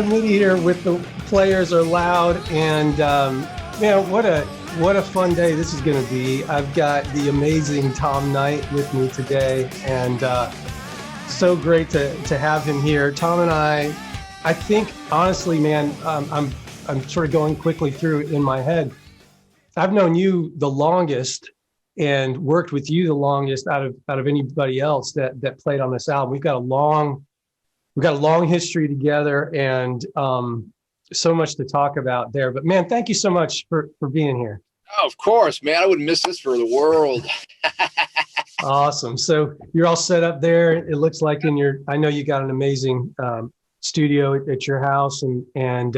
MIDI here with the players are loud, and man, what a fun day this is going to be. I've got the amazing Tom Knight with me today, and so great to have him here. Tom and I think honestly, man, I'm sort of going quickly through it in my head. I've known you the longest and worked with you the longest out of anybody else that played on this album. We've got a long history together, and so much to talk about there. But man, thank you so much for being here. Oh, of course, man. I wouldn't miss this for the world. Awesome. So you're all set up there. It looks like I know you got an amazing studio at your house, and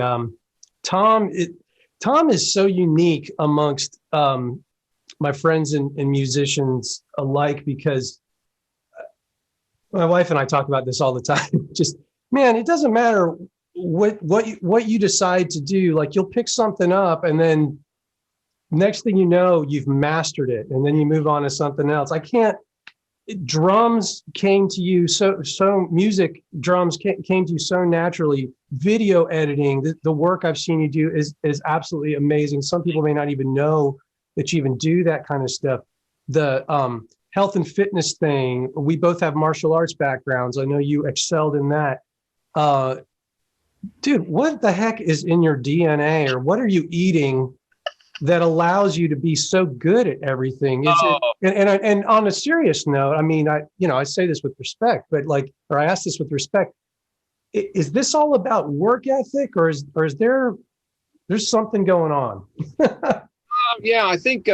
Tom is so unique amongst my friends and musicians alike, because my wife and I talk about this all the time. Just, man, it doesn't matter what you decide to do. Like, you'll pick something up, and then next thing you know, you've mastered it, and then you move on to something else. Drums came to you drums came to you so naturally. Video editing, the work I've seen you do is absolutely amazing. Some people may not even know that you even do that kind of stuff. The health and fitness thing, we both have martial arts backgrounds. I know you excelled in that. Dude, what the heck is in your DNA, or what are you eating that allows you to be so good at everything? And on a serious note, I mean, I say this with respect, but I ask this with respect. Is this all about work ethic, or is there's something going on? Yeah, I think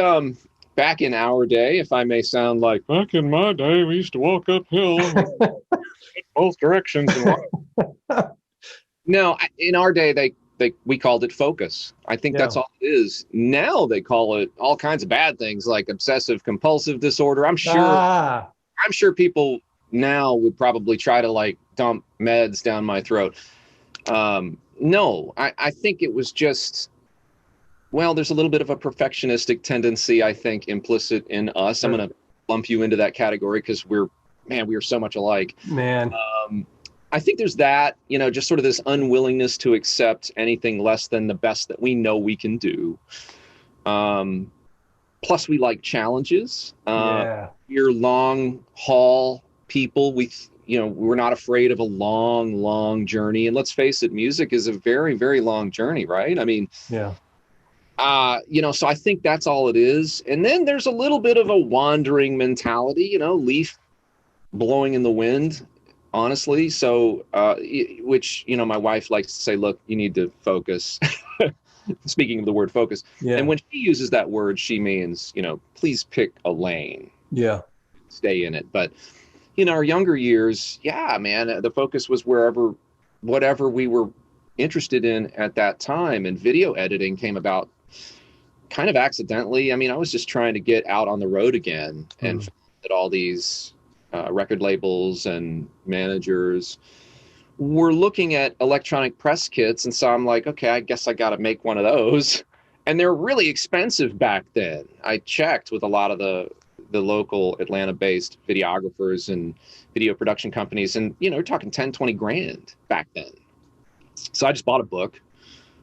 back in our day, if I may sound like, back in my day, we used to walk uphill both directions. No, in our day, we called it focus. I think that's all it is. Now they call it all kinds of bad things like obsessive compulsive disorder. I'm sure people now would probably try to dump meds down my throat. No, I think it was just, well, there's a little bit of a perfectionistic tendency, I think, implicit in us. Sure. I'm going to lump you into that category because we are so much alike. Man. I think there's that, just sort of this unwillingness to accept anything less than the best that we know we can do. Plus, we like challenges. We're long haul people. We're not afraid of a long journey. And let's face it, music is a very, very long journey, right? I mean, yeah. So I think that's all it is. And then there's a little bit of a wandering mentality, leaf blowing in the wind. Honestly. So, which, my wife likes to say, look, you need to focus. Speaking of the word focus. Yeah. And when she uses that word, she means, please pick a lane. Yeah. Stay in it. But in our younger years, yeah, man, the focus was whatever we were interested in at that time. And video editing came about kind of accidentally. I mean, I was just trying to get out on the road again and at all these record labels and managers were looking at electronic press kits. And so I'm like, okay, I guess I got to make one of those. And they're really expensive back then. I checked with a lot of the local Atlanta-based videographers and video production companies. And, we're talking 10, 20 grand back then. So I just bought a book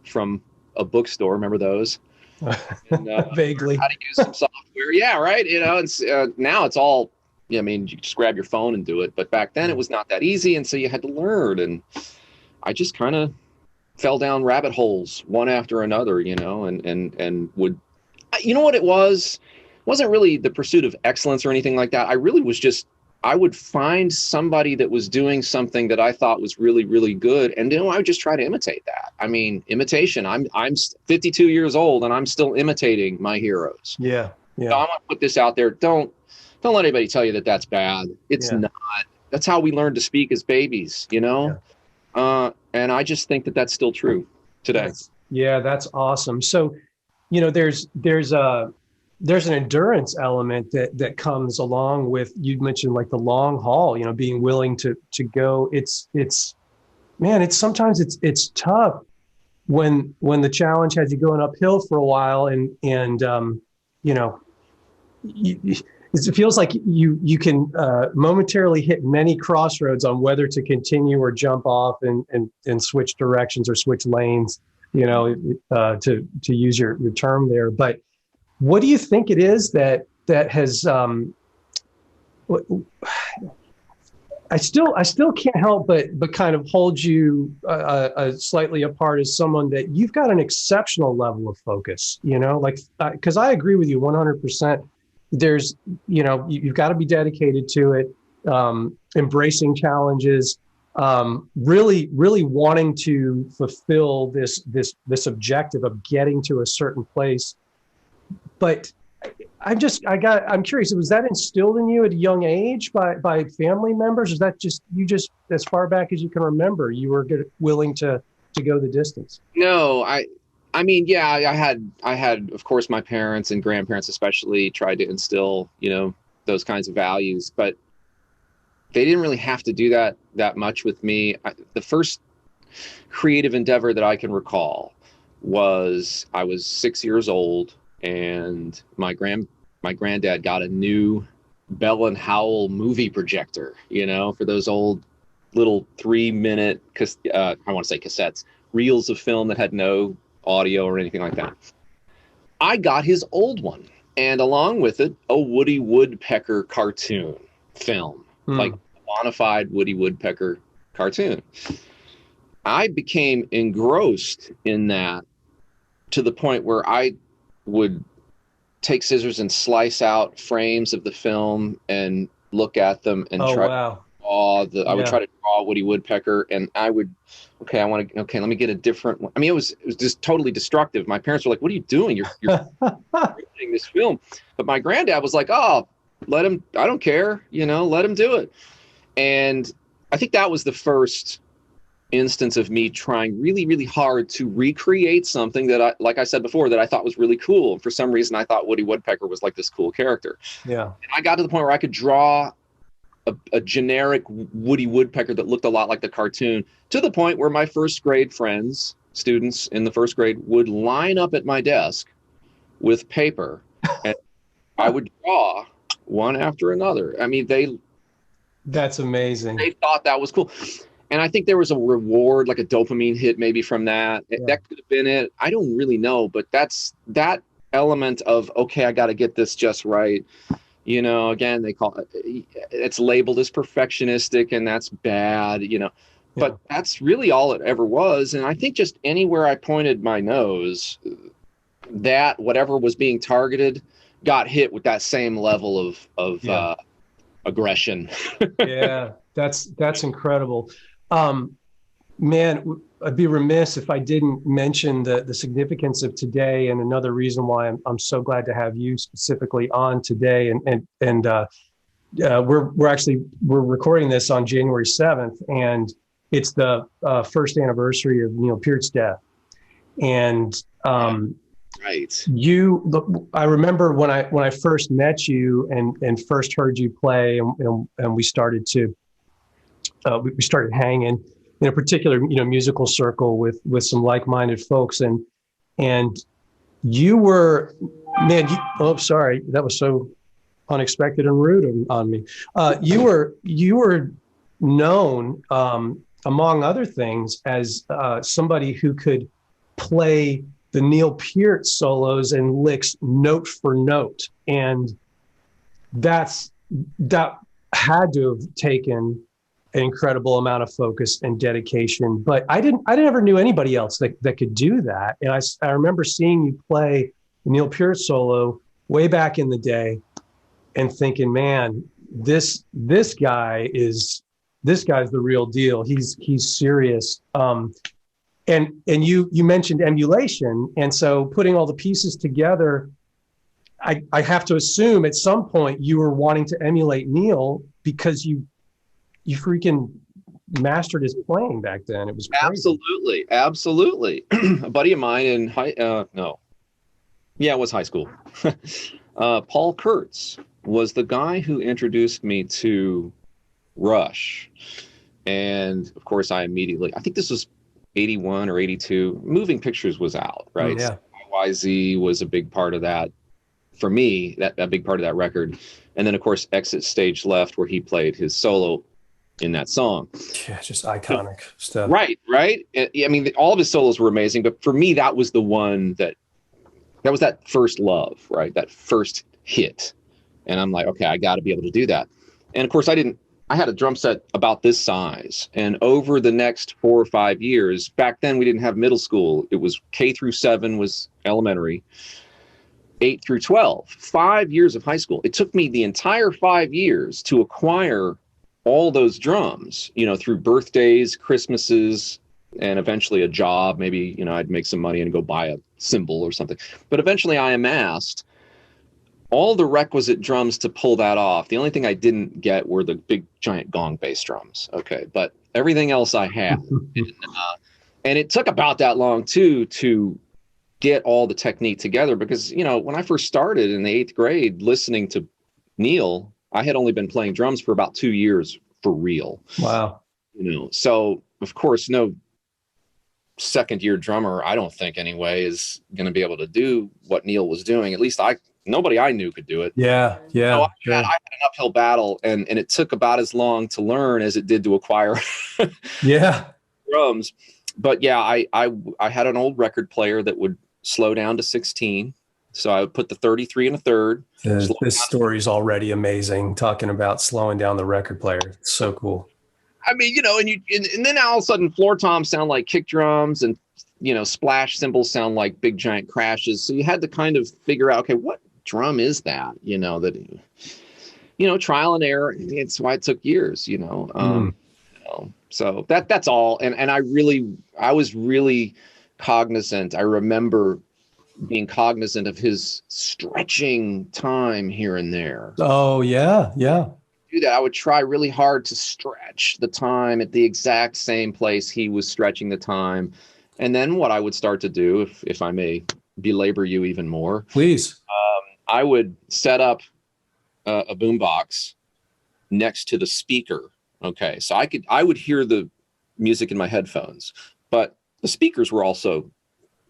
from a bookstore. Remember those? And, vaguely. How to use some software. Yeah, right. It's now it's all, I mean, you just grab your phone and do it. But back then it was not that easy. And so you had to learn. And I just kind of fell down rabbit holes one after another, and would, what it was? It wasn't really the pursuit of excellence or anything like that. I really was just, I would find somebody that was doing something that I thought was really, really good. And, I would just try to imitate that. I mean, imitation. I'm 52 years old and I'm still imitating my heroes. Yeah. Yeah. So I'm going to put this out there. Don't let anybody tell you that that's bad. It's not. That's how we learn to speak as babies, Yeah. And I just think that that's still true today. That's awesome. So, there's an endurance element that comes along with, you mentioned like the long haul, being willing to go. It's sometimes it's tough when the challenge has you going uphill for a while, and it feels like you can momentarily hit many crossroads on whether to continue or jump off and switch directions or switch lanes, to use your term there. But what do you think it is that has I still can't help but kind of hold you slightly apart as someone that you've got an exceptional level of focus, like, because I agree with you 100%. There's, you've got to be dedicated to it, embracing challenges, really, really wanting to fulfill this objective of getting to a certain place. But I'm curious, was that instilled in you at a young age by family members? Is that just as far back as you can remember, you were willing to go the distance? No, I mean, yeah, I had, of course, my parents and grandparents especially tried to instill, those kinds of values, but they didn't really have to do that much with me. The first creative endeavor that I can recall was I was 6 years old, and my granddad got a new Bell and Howell movie projector, for those old little 3-minute, I want to say cassettes, reels of film that had no audio or anything like that. I got his old one, and along with it, a Woody Woodpecker cartoon film, like a bona fide Woody Woodpecker cartoon. I became engrossed in that to the point where I would take scissors and slice out frames of the film and look at them and I would try to draw Woody Woodpecker, and I would, let me get a different one. I mean, it was just totally destructive. My parents were like, "What are you doing? You're ruining this film." But my granddad was like, "Oh, let him, I don't care, let him do it." And I think that was the first instance of me trying really, really hard to recreate something that like I said before, that I thought was really cool. And for some reason, I thought Woody Woodpecker was like this cool character. Yeah. And I got to the point where I could draw a generic Woody Woodpecker that looked a lot like the cartoon, to the point where my first grade friends, students in the first grade, would line up at my desk with paper and I would draw one after another. I mean, that's amazing. They thought that was cool. And I think there was a reward, like a dopamine hit maybe from that. Yeah. That could have been it. I don't really know, but that's that element of, okay, I got to get this just right. Again, they call it's labeled as perfectionistic, and that's bad, but that's really all it ever was. And I think just anywhere I pointed my nose, that whatever was being targeted got hit with that same level of aggression. Yeah, that's incredible. Man, I'd be remiss if I didn't mention the significance of today, and another reason why I'm so glad to have you specifically on today. And we're recording this on January 7th, and it's the first anniversary of Neil Peart's death. And right, I remember when I first met you and first heard you play, and we started hanging in a particular musical circle with some like-minded folks, and you were, man, sorry, that was so unexpected and rude on me. You were known, among other things, as somebody who could play the Neil Peart solos and licks note for note, and that had to have taken an incredible amount of focus and dedication. But I never knew anybody else that could do that. And I remember seeing you play the Neil Peart solo way back in the day and thinking, man, this guy's the real deal. He's serious. And you mentioned emulation. And so putting all the pieces together, I have to assume at some point you were wanting to emulate Neil because you freaking mastered his playing back then. It was crazy. Absolutely. A buddy of mine in it was high school. Paul Kurtz was the guy who introduced me to Rush. And of course I think this was 81 or 82. Moving Pictures was out, right? Yeah. YZ was a big part of that for me, that a big part of that record. And then of course Exit Stage Left, where he played his solo in that song. Yeah, just iconic stuff. Right. I mean, all of his solos were amazing, but for me, that was the one that was that first love, right? That first hit. And I'm like, okay, I got to be able to do that. And of course, I had a drum set about this size. And over the next 4 or 5 years, back then we didn't have middle school. It was K through 7 was elementary, 8 through 12, 5 years of high school. It took me the entire 5 years to acquire all those drums, through birthdays, Christmases, and eventually a job. Maybe, I'd make some money and go buy a cymbal or something. But eventually I amassed all the requisite drums to pull that off. The only thing I didn't get were the big giant gong bass drums. Okay. But everything else I had. And it took about that long too, to get all the technique together, because, when I first started in the 8th grade listening to Neil, I had only been playing drums for about 2 years for real. Wow. So of course, no second year drummer, I don't think anyway, is going to be able to do what Neil was doing. At least nobody I knew could do it. Yeah. So I had an uphill battle, and it took about as long to learn as it did to acquire drums. But yeah, I had an old record player that would slow down to 16. So I would put the 33 and a third. This story is already amazing, talking about slowing down the record player. It's so cool. I mean, and then all of a sudden floor toms sound like kick drums, and, splash cymbals sound like big giant crashes. So you had to kind of figure out, okay, what drum is that? Trial and error. It's why it took years, so that's all. And I was really cognizant. I remember being cognizant of his stretching time here and there. Oh yeah. Do that. I would try really hard to stretch the time at the exact same place he was stretching the time. And then what I would start to do, if I may belabor you even more, please, I would set up a boombox next to the speaker. Okay. So I would hear the music in my headphones, but the speakers were also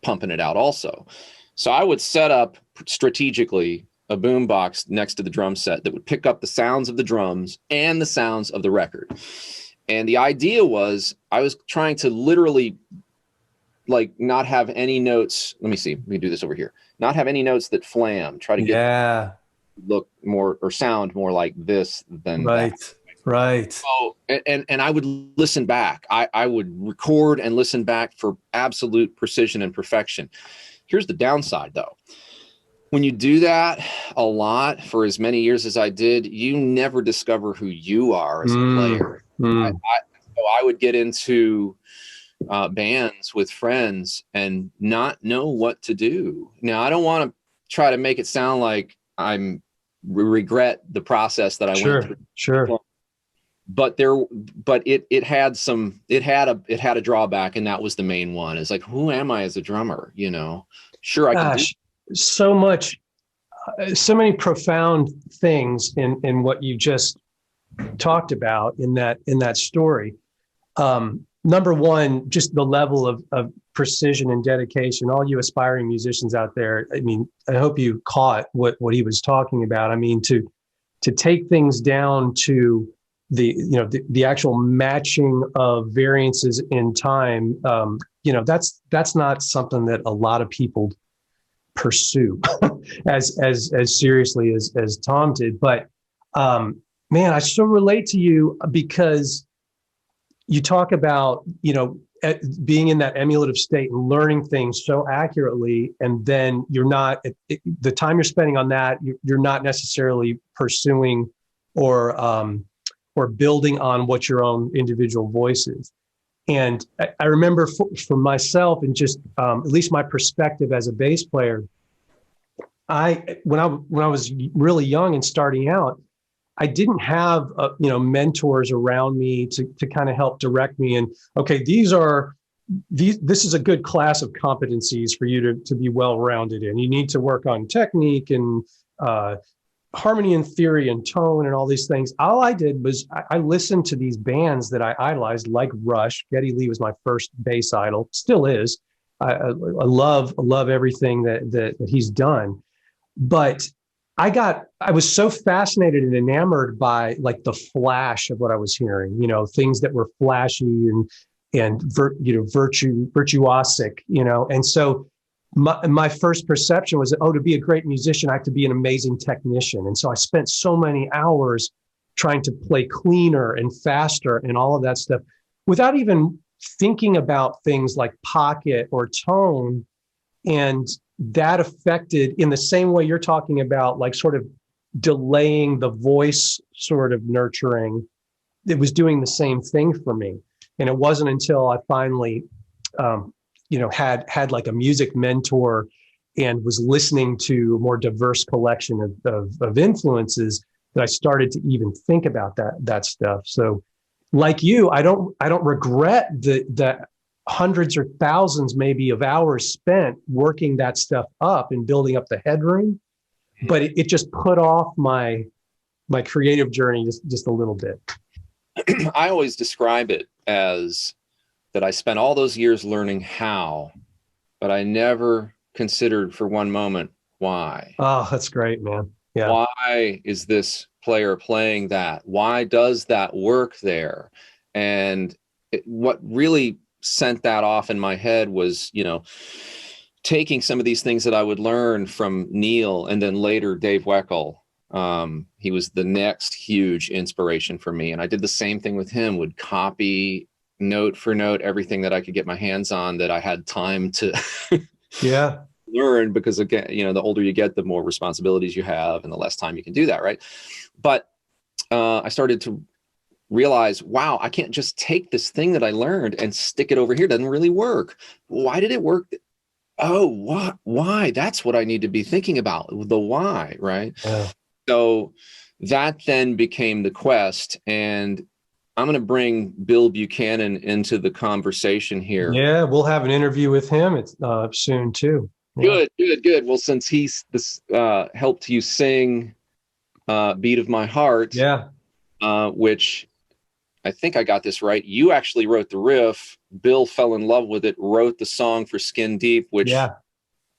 pumping it out also. So I would set up strategically a boombox next to the drum set that would pick up the sounds of the drums and the sounds of the record. And the idea was I was trying to literally not have any notes. Let me do this over here. Not have any notes that flam. Try to get look more or sound more like this than that. Right. So, and I would listen back. I would record and listen back for absolute precision and perfection. Here's the downside though. When you do that a lot for as many years as I did, you never discover who you are as a player. So I would get into bands with friends and not know what to do. Now, I don't want to try to make it sound like I'm regret the process that I went through. Sure. But it had a drawback, and that was the main one. It's like, who am I as a drummer? Sure, I can do so much, so many profound things in what you just talked about in that story. Number one, just the level of precision and dedication. All you aspiring musicians out there, I mean, I hope you caught what he was talking about. I mean, to take things down to the actual matching of variances in time, that's not something that a lot of people pursue as seriously as Tom did. But man, I so relate to you because you talk about being in that emulative state and learning things so accurately, and then you're not the time you're spending on that, you're not necessarily pursuing or building on what your own individual voice is. And I remember for myself, and just at least my perspective as a bass player, when I was really young and starting out, I didn't have mentors around me to kind of help direct me. And okay, this is a good class of competencies for you to be well-rounded in. You need to work on technique and harmony and theory and tone and all these things. All I did was I listened to these bands that I idolized, like Rush. Geddy Lee was my first bass idol, still is. I love everything that he's done. But I was so fascinated and enamored by like the flash of what I was hearing, things that were flashy and virtuosic, and so my first perception was that, oh, to be a great musician, I have to be an amazing technician. And so I spent so many hours trying to play cleaner and faster and all of that stuff without even thinking about things like pocket or tone. And that affected, in the same way you're talking about, like sort of delaying the voice sort of nurturing, it was doing the same thing for me. And it wasn't until I finally, had like a music mentor and was listening to a more diverse collection of influences that I started to even think about that stuff. So, like you, I don't regret the hundreds or thousands maybe of hours spent working that stuff up and building up the headroom, but it just put off my creative journey just a little bit. I always describe it as that I spent all those years learning how, but I never considered for one moment why. Oh, that's great, man. Yeah. Why is this player playing that? Why does that work there? And what really sent that off in my head was, taking some of these things that I would learn from Neil and then later Dave Weckl. He was the next huge inspiration for me. And I did the same thing with him, would copy note for note everything that I could get my hands on that I had time to learn, because again, the older you get, the more responsibilities you have and the less time you can do that, right? But I started to realize, wow, I can't just take this thing that I learned and stick it over here. It doesn't really work. Why did it work? Oh, why? That's what I need to be thinking about, the why, right? Yeah. So that then became the quest. And I'm going to bring Bill Buchanan into the conversation here. Yeah, we'll have an interview with him soon too. Yeah. Good. Well, since he's helped you sing Beat of My Heart, which I think I got this right. You actually wrote the riff. Bill fell in love with it, wrote the song for Skin Deep, which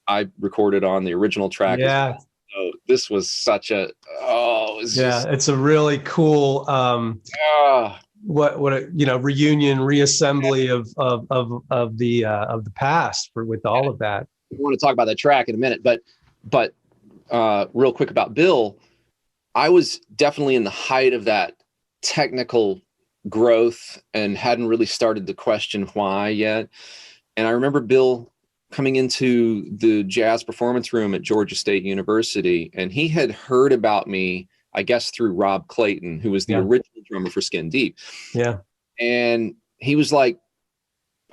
I recorded on the original track. Yeah. So this was such a, it's a really cool, reunion, reassembly of the past with all of that. I want to talk about that track in a minute, but real quick about Bill, I was definitely in the height of that technical growth and hadn't really started to question why yet. And I remember Bill coming into the jazz performance room at Georgia State University, and he had heard about me, I guess, through Rob Clayton, who was the original drummer for Skin Deep. Yeah. And he was like,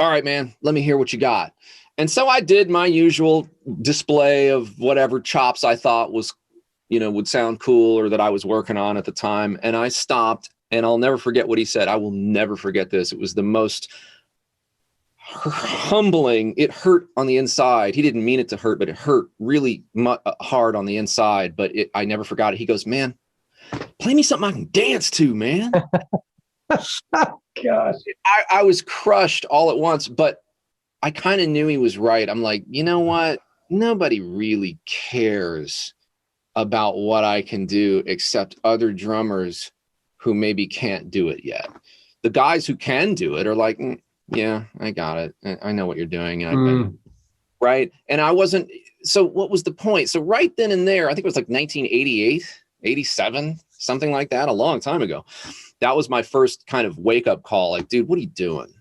all right, man, let me hear what you got. And so I did my usual display of whatever chops I thought was, would sound cool or that I was working on at the time. And I stopped, and I'll never forget what he said. I will never forget this. It was the most humbling. It hurt on the inside. He didn't mean it to hurt, but it hurt really hard on the inside. But I never forgot it. He goes, man, play me something I can dance to, man. Gosh. I was crushed all at once, but I kind of knew he was right. I'm like, you know what? Nobody really cares about what I can do except other drummers who maybe can't do it yet. The guys who can do it are like, yeah, I got it. I know what you're doing. Right. And I wasn't. So what was the point? So right then and there, I think it was like 1988, 87, something like that, a long time ago. That was my first kind of wake up call. Like, dude, what are you doing?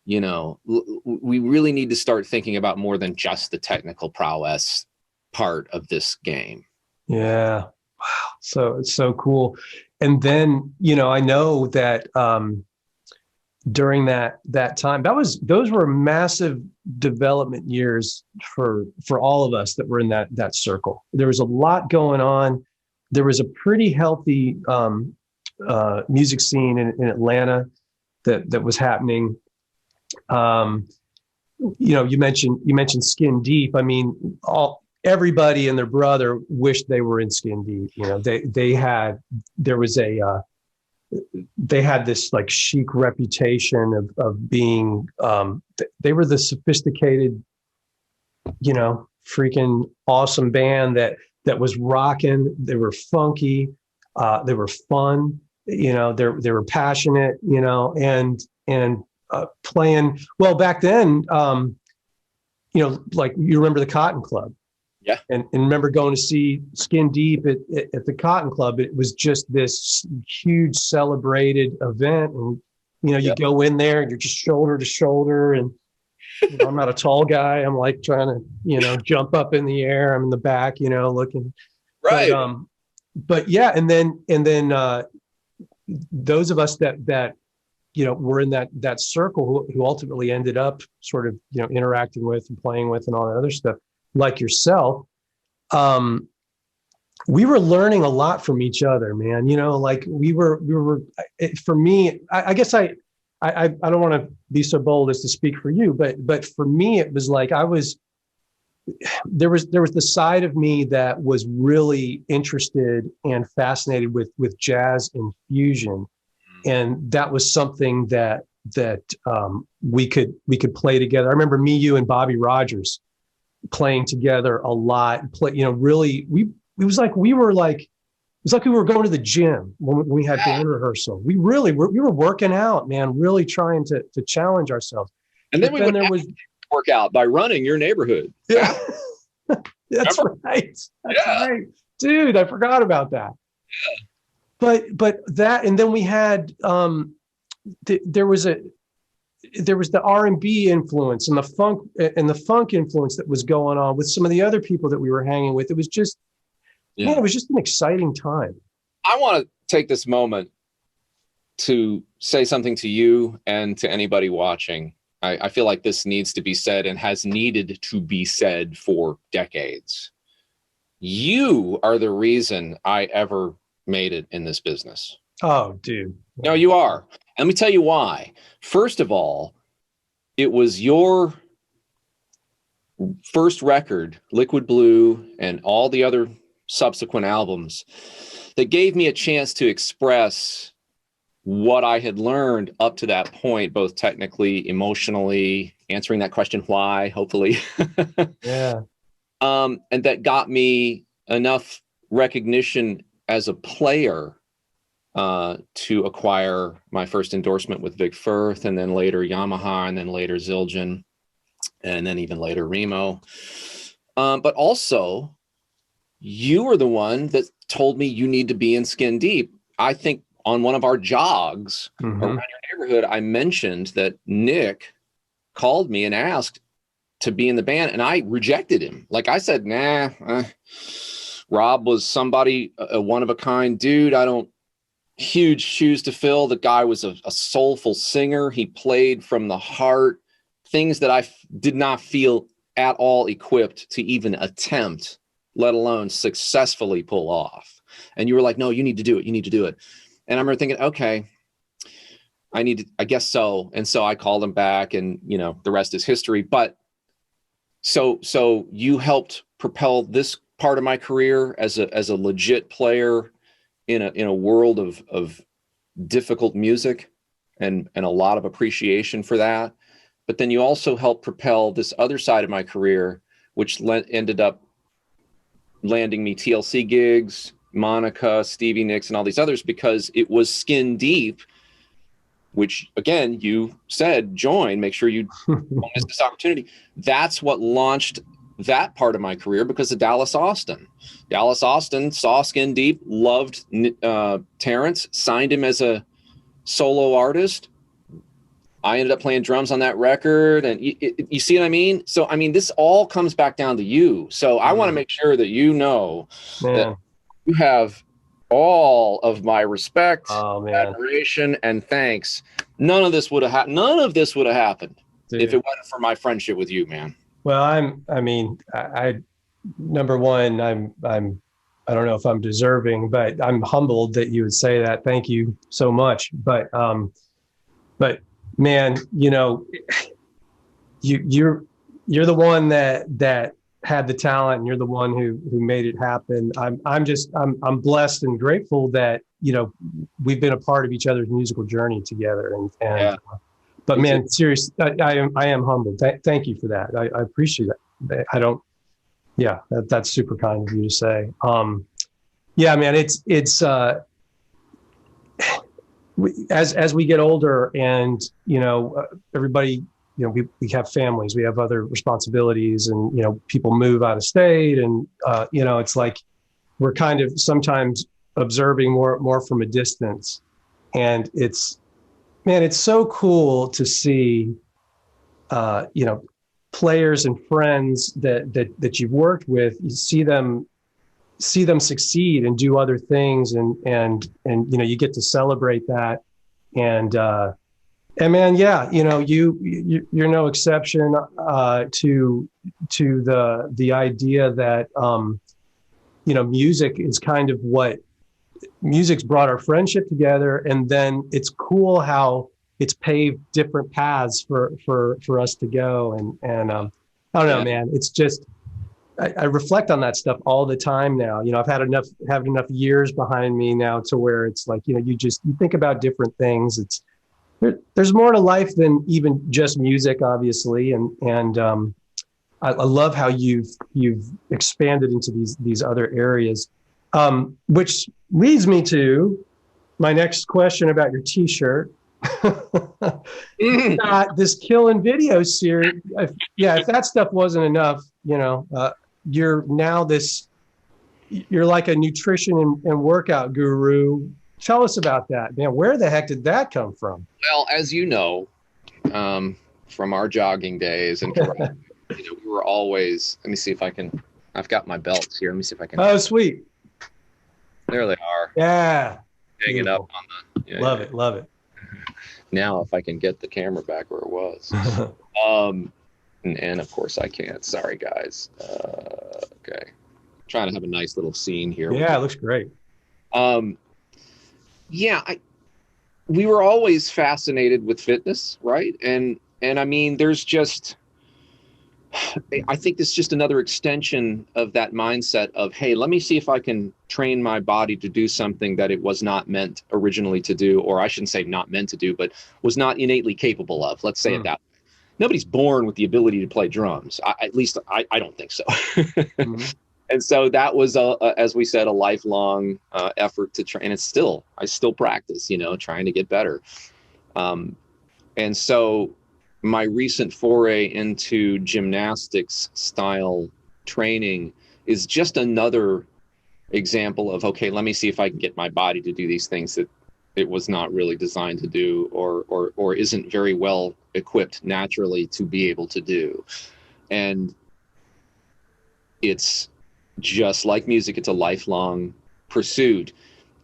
We really need to start thinking about more than just the technical prowess part of this game. Yeah. Wow. So it's so cool. And then, I know that during that time, those were massive development years for all of us that were in that circle. There was a lot going on. There was a pretty healthy music scene in Atlanta that was happening. You mentioned Skin Deep. I mean, everybody and their brother wished they were in Skin Deep. They had this like chic reputation of being, they were the sophisticated, freaking awesome band that that was rocking. They were funky. They were fun. You know, they were passionate. You know, and playing well back then. You know, like you remember the Cotton Club. Yeah. And remember going to see Skin Deep at the Cotton Club. It was just this huge celebrated event. And, you know, you go in there and you're just shoulder to shoulder. And you know, I'm not a tall guy. I'm like trying to, you know, jump up in the air. I'm in the back, you know, looking. Right. But yeah. And then those of us that, you know, were in that circle who ultimately ended up sort of, you know, interacting with and playing with and all that other stuff, like yourself, we were learning a lot from each other, man. You know, like we were for me, I guess I don't want to be so bold as to speak for you, but for me, it was like there was the side of me that was really interested and fascinated with jazz and fusion. And that was something that we could play together. I remember me, you, and Bobby Rogers playing together a lot. You know, really, it was like we were going to the gym when we had band rehearsal. We were working out, man, really trying to challenge ourselves. And then there was work out by running your neighborhood. Yeah, that's right. That's right, dude. I forgot about that. Yeah. But that, and then we had there was the R&B influence and the funk influence that was going on with some of the other people that we were hanging with. It was just, man, it was just an exciting time. I want to take this moment to say something to you and to anybody watching. I feel like this needs to be said and has needed to be said for decades. You are the reason I ever made it in this business. Oh, dude. No, you are. Let me tell you why. First of all, it was your first record, Liquid Blue, and all the other subsequent albums that gave me a chance to express what I had learned up to that point, both technically, emotionally, answering that question, why, hopefully. Yeah. And that got me enough recognition as a player to acquire my first endorsement with Vic Firth, and then later Yamaha, and then later Zildjian, and then even later Remo. But also, you were the one that told me you need to be in Skin Deep. I think on one of our jogs around your neighborhood, I mentioned that Nick called me and asked to be in the band, and I rejected him. Like I said, nah, Rob was somebody, a one-of-a-kind dude. Huge shoes to fill. The guy was a soulful singer. He played from the heart, things that I did not feel at all equipped to even attempt, let alone successfully pull off. And you were like, no, you need to do it. You need to do it. And I remember thinking, okay, I guess so. And so I called him back, and, you know, the rest is history. But so you helped propel this part of my career as a legit player in a world of difficult music, and a lot of appreciation for that. But then you also helped propel this other side of my career, which ended up landing me TLC gigs, Monica, Stevie Nicks, and all these others, because it was Skin Deep, which, again, you said, join, make sure you don't miss this opportunity. That's what launched that part of my career, because of Dallas Austin. Dallas Austin saw Skin Deep, loved Terrence, signed him as a solo artist. I ended up playing drums on that record, and you see what I mean? So, I mean, this all comes back down to you. So I want to make sure that you know that you have all of my respect, admiration, and thanks. None of this would have happened. None of this would have happened if it wasn't for my friendship with you, man. Well, I number one, I don't know if I'm deserving, but I'm humbled that you would say that. Thank you so much. But man, you know, you're the one that had the talent, and you're the one who made it happen. I'm blessed and grateful that, you know, we've been a part of each other's musical journey together. But man, seriously, I am humbled. Thank you for that. I appreciate that. Yeah, that's super kind of you to say. Yeah, man, it's as we get older, and everybody, we have families, we have other responsibilities, and people move out of state, and it's like we're kind of sometimes observing more from a distance, and it's so cool to see players and friends that you've worked with. You see them succeed and do other things, and you get to celebrate that, and man, yeah, you're no exception to the idea that music is kind of what music's brought our friendship together, and then it's cool how it's paved different paths for us to go, and I don't know, man, it's just I reflect on that stuff all the time now. I've had enough years behind me now to where it's like, you think about different things. There's more to life than even just music, obviously. And I love how you've expanded into these other areas, which leads me to my next question about your T-shirt. This Killing Video series. If that stuff wasn't enough, you're now you're like a nutrition and workout guru. Tell us about that, man. Where the heck did that come from? Well, as you know, from our jogging days and we were always, let me see if I can, I've got my belts here. Let me see if I can. Oh, sweet. There they are. Yeah. Hanging up on the. Love it. Love it. Now, if I can get the camera back where it was. And of course I can't. Sorry, guys. Okay. Trying to have a nice little scene here. Yeah, it looks great. We were always fascinated with fitness, right? And I mean, there's just, I think this is just another extension of that mindset of, hey, let me see if I can train my body to do something that it was not meant originally to do, or I shouldn't say not meant to do, but was not innately capable of. Let's say it that way. Nobody's born with the ability to play drums. At least I don't think so. Mm-hmm. And so that was, as we said, a lifelong effort to train. And I still practice, trying to get better. And so my recent foray into gymnastics style training is just another example of, okay, let me see if I can get my body to do these things that it was not really designed to do, or isn't very well equipped naturally to be able to do. And it's just like music, it's a lifelong pursuit,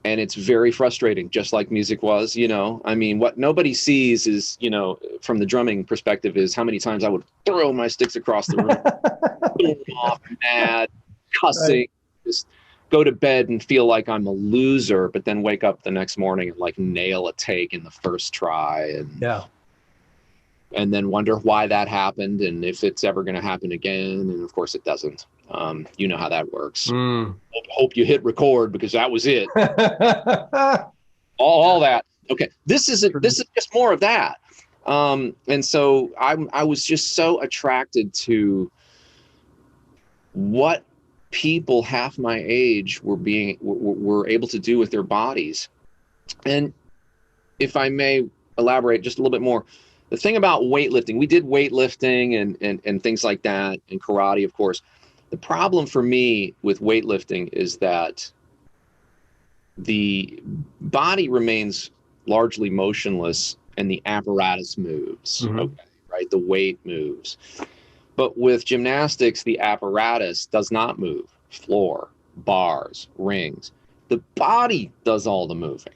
and it's very frustrating, just like music was. I mean, what nobody sees is, from the drumming perspective, is how many times I would throw my sticks across the room, off, mad, cussing, right. Just go to bed and feel like I'm a loser, but then wake up the next morning and like nail a take in the first try, and then wonder why that happened and if it's ever going to happen again. And of course it doesn't. You know how that works. Hope you hit record because that was it. all that. Okay. This is just more of that. And so I was just so attracted to what people half my age were able to do with their bodies. And if I may elaborate just a little bit more, the thing about weightlifting, we did weightlifting and things like that, and karate, of course. The problem for me with weightlifting is that the body remains largely motionless and the apparatus moves, okay, right? The weight moves. But with gymnastics, the apparatus does not move. Floor, bars, rings. The body does all the moving,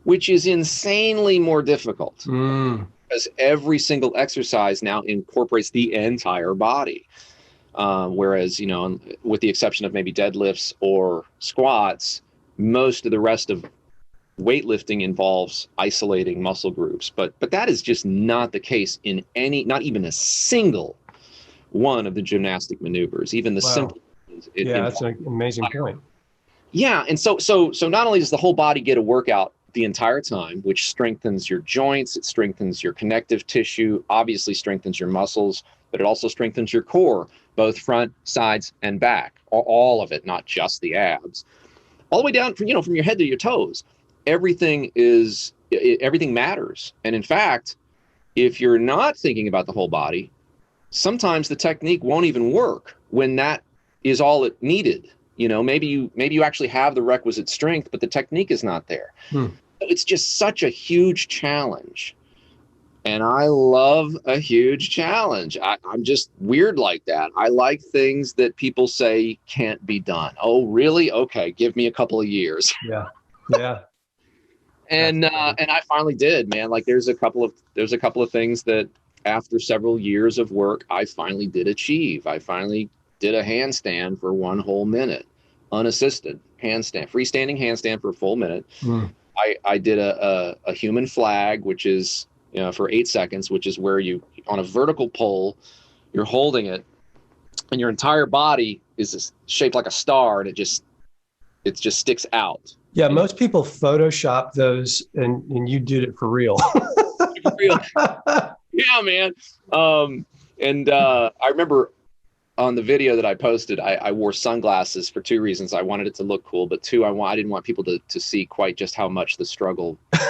which is insanely more difficult because every single exercise now incorporates the entire body. Whereas, with the exception of maybe deadlifts or squats, most of the rest of weightlifting involves isolating muscle groups. But that is just not the case in not even a single one of the gymnastic maneuvers, even the simple ones. That's an amazing point. Yeah, and so not only does the whole body get a workout the entire time, which strengthens your joints, it strengthens your connective tissue, obviously strengthens your muscles, but it also strengthens your core, both front, sides, and back, all of it, not just the abs, all the way down from, from your head to your toes. Everything matters. And in fact, if you're not thinking about the whole body, sometimes the technique won't even work when that is all it needed. Maybe you actually have the requisite strength, but the technique is not there. It's just such a huge challenge. And I love a huge challenge. I'm just weird like that. I like things that people say can't be done. Oh, really? Okay, give me a couple of years. Yeah. And I finally did, man. Like there's a couple of things that after several years of work, I finally did achieve. I finally did a handstand for 1 whole minute, unassisted handstand, freestanding handstand for a full minute. I did a human flag, which is for 8 seconds, which is where you, on a vertical pole, you're holding it and your entire body is shaped like a star, and it just sticks out. Yeah, most people Photoshop those, and you did it for real. For real. Yeah, man. I remember on the video that I posted, I wore sunglasses for 2 reasons. I wanted it to look cool, but 2, I didn't want people to see quite just how much the struggle. In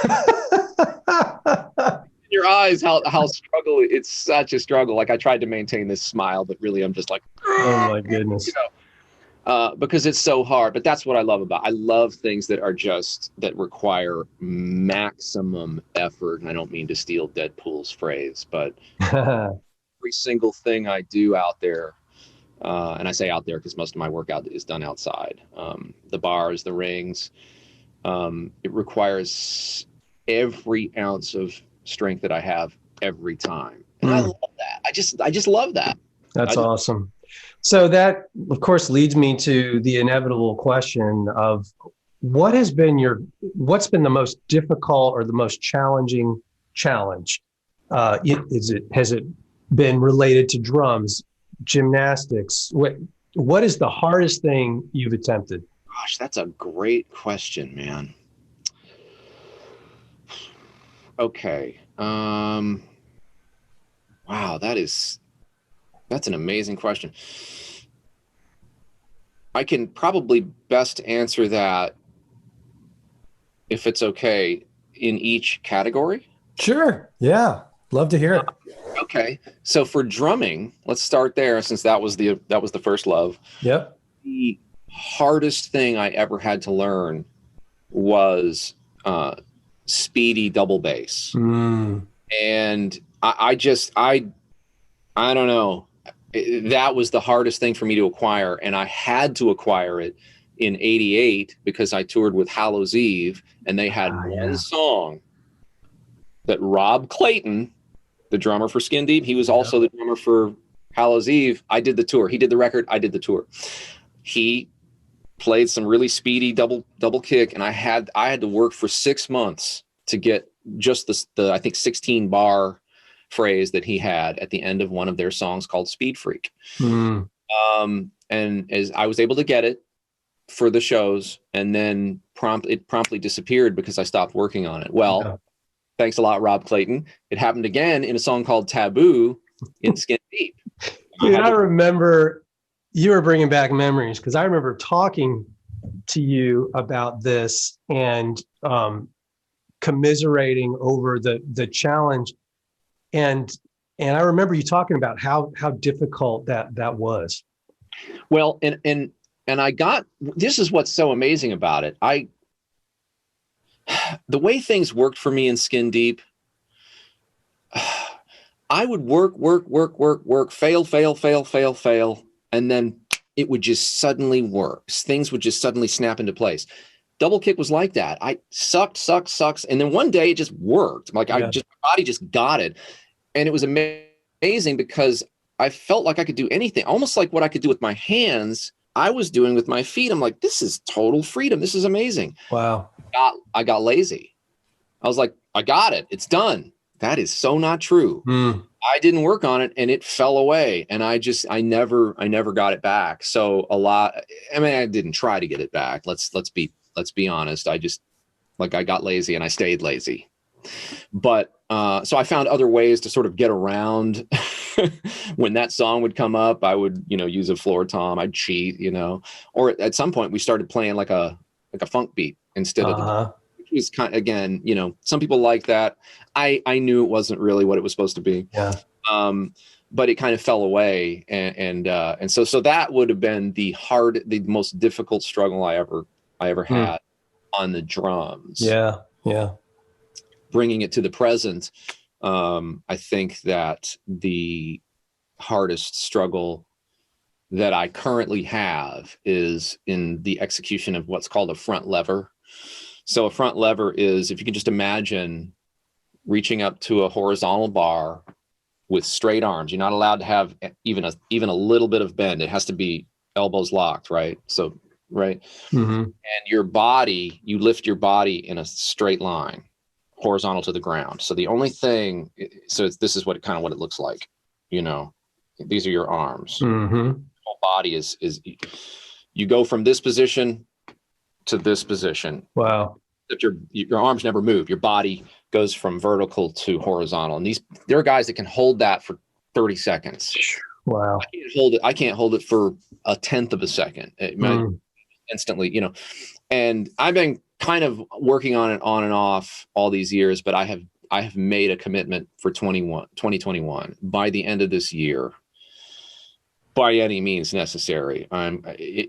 your eyes, how struggle. It's such a struggle. Like I tried to maintain this smile, but really I'm just like, oh my goodness. Because it's so hard. But that's what I love about. I love things that require maximum effort. And I don't mean to steal Deadpool's phrase, but every single thing I do out there, and I say out there because most of my workout is done outside. The bars, the rings, it requires every ounce of strength that I have every time. And I love that. I just love that. That's awesome. So that, of course, leads me to the inevitable question of what's been the most difficult or the most challenging challenge? Has it been related to drums, gymnastics? What is the hardest thing you've attempted? Gosh, that's a great question, man. Okay. Wow, that's an amazing question. I can probably best answer that, if it's okay, in each category. Sure. Yeah. Love to hear it. Okay. So for drumming, let's start there, since that was the first love. Yep. The hardest thing I ever had to learn was speedy double bass. And I don't know. That was the hardest thing for me to acquire, and I had to acquire it in '88 because I toured with Hallows Eve, and they had one song that Rob Clayton, the drummer for Skin Deep, he was also the drummer for Hallows Eve. I did the tour. He did the record. I did the tour. He played some really speedy double kick, and I had to work for 6 months to get just the I think 16 bar phrase that he had at the end of one of their songs called Speed Freak. And as I was able to get it for the shows, and then it promptly disappeared because I stopped working on it. Well, thanks a lot, Rob Clayton. It happened again in a song called Taboo in Skin Deep. Dude, I remember you were bringing back memories, because I remember talking to you about this and commiserating over the challenge. And I remember you talking about how difficult that was. Well, and I got, this is what's so amazing about it. The way things worked for me in Skin Deep, I would work, fail, and then it would just suddenly work. Things would just suddenly snap into place. Double kick was like that. I sucks. And then one day it just worked. Like my body just got it. And it was amazing because I felt like I could do anything, almost like what I could do with my hands, I was doing with my feet. I'm like, this is total freedom. This is amazing. Wow. I got lazy. I was like, I got it. It's done. That is so not true. I didn't work on it and it fell away. And I never got it back. So I didn't try to get it back. Let's be honest. I got lazy and I stayed lazy. But so I found other ways to sort of get around when that song would come up, I would, use a floor tom. I'd cheat, or at some point we started playing like a funk beat instead of which was kind of, again, some people like that. I knew it wasn't really what it was supposed to be. Yeah. But it kind of fell away. And so that would have been the most difficult struggle I ever had on the drums. Yeah. Yeah. Bringing it to the present. I think that the hardest struggle that I currently have is in the execution of what's called a front lever. So a front lever is, if you can just imagine reaching up to a horizontal bar with straight arms. You're not allowed to have even a little bit of bend. It has to be elbows locked, right? So, right. And your body, you lift your body in a straight line, horizontal to the ground. So the only thing, this is what it looks like. These are your arms. Your whole body is you go from this position to this position. Wow. Except your arms never move. Your body goes from vertical to horizontal. And there are guys that can hold that for 30 seconds. Wow. I can't hold it for a tenth of a second. It might instantly, and I've been kind of working on it on and off all these years, but I have made a commitment for 2021 by the end of this year, by any means necessary.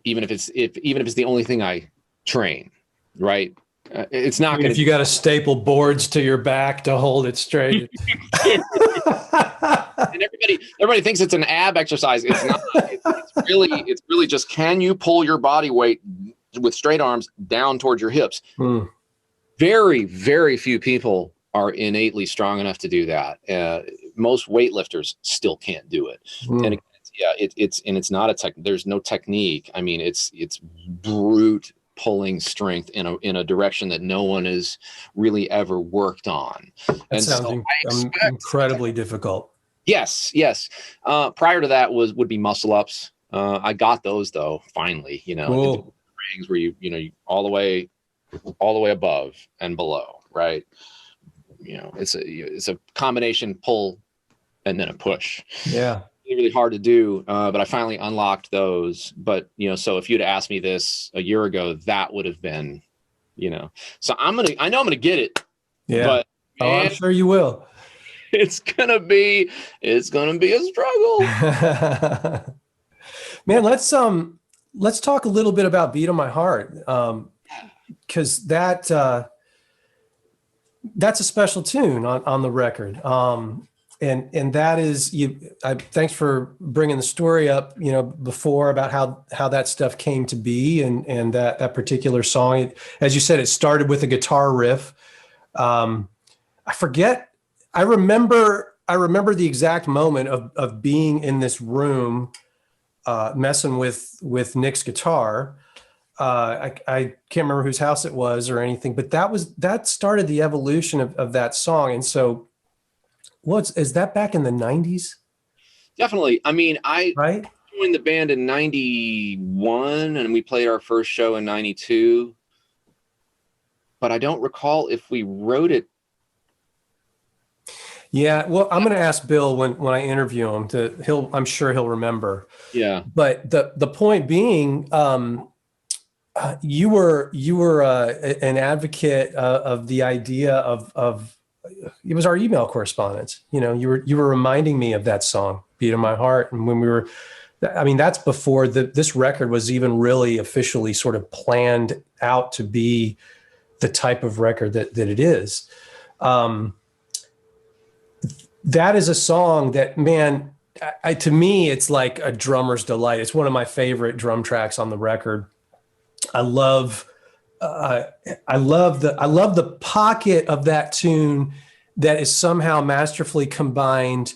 Even if it's the only thing I train, right? It's not going to. If you got to staple boards to your back to hold it straight. And everybody thinks it's an ab exercise. It's not. It's really just, can you pull your body weight with straight arms down towards your hips? Very, very few people are innately strong enough to do that. Most weightlifters still can't do it. And it's not a tech. There's no technique. I mean, it's brute pulling strength in a direction that no one has really ever worked on. That sounds incredibly difficult. Yes. Prior to that would be muscle ups. I got those though, finally, rings where you all the way above and below, right? It's a combination pull and then a push. Yeah. Really hard to do, but I finally unlocked those. But so if you'd asked me this a year ago, that would have been, So I know I'm gonna get it. Yeah. But I'm sure you will. It's gonna be a struggle. Man, let's talk a little bit about "Beat on My Heart," because that's a special tune on the record. And that is thanks for bringing the story up, before about how that stuff came to be and that particular song. As you said, it started with a guitar riff. I remember the exact moment of being in this room, messing with Nick's guitar. I can't remember whose house it was or anything, but that started the evolution of that song. And so, is that back in the 90s? Definitely. I mean, I right? joined the band in 91 and we played our first show in 92, but I don't recall if we wrote it. Yeah, well, I'm going to ask Bill when I interview him. I'm sure he'll remember. Yeah. But the point being, you were an advocate of the idea of it was our email correspondence. You were reminding me of that song, "Beat on My Heart," and when we were, that's before this record was even really officially sort of planned out to be the type of record that it is. That is a song that, man, to me, it's like a drummer's delight. It's one of my favorite drum tracks on the record. I love the pocket of that tune that is somehow masterfully combined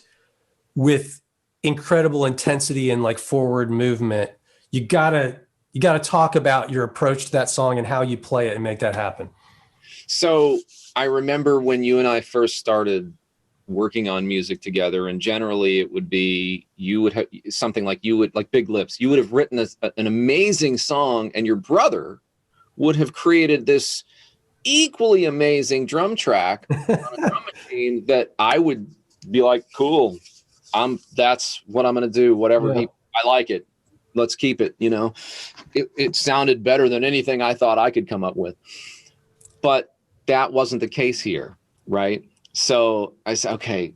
with incredible intensity and like forward movement. You gotta talk about your approach to that song and how you play it and make that happen. So I remember when you and I first started working on music together, and generally it would be, you would have something like Big Lips. You would have written an amazing song, and your brother would have created this equally amazing drum track on a drum machine that I would be like, cool, that's what I'm going to do. Whatever Yeah. I like it. Let's keep it. It sounded better than anything I thought I could come up with, but that wasn't the case here. Right. So I said, okay,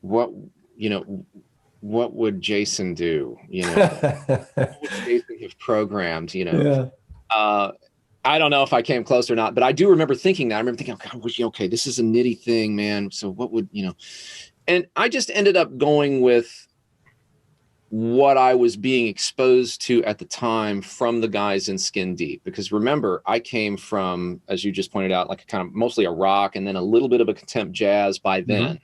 what would Jason do? What would Jason have programmed? Yeah. I don't know if I came close or not, but I do remember thinking that. I remember thinking, okay, this is a nitty thing, man. So what would, and I just ended up going with what I was being exposed to at the time from the guys in Skin Deep. Because remember, I came from, as you just pointed out, like a kind of mostly a rock and then a little bit of a contempt jazz by then. Mm-hmm.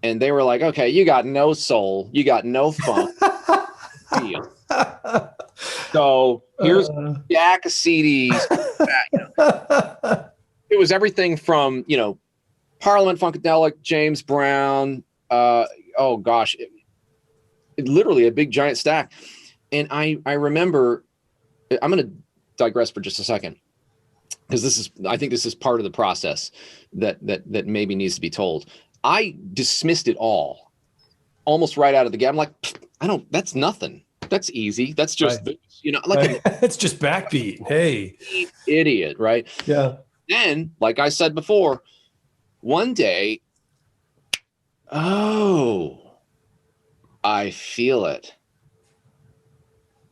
And they were like, okay, you got no soul, you got no funk. So here's a stack of CDs. It was everything from, Parliament Funkadelic, James Brown. Oh gosh, it literally a big giant stack. And I remember, I'm going to digress for just a second, because I think this is part of the process that maybe needs to be told. I dismissed it all almost right out of the gate. I'm like, that's nothing. That's easy. That's just, right. It's just backbeat. Hey, idiot. Right. Yeah. Then, like I said before, one day, I feel it.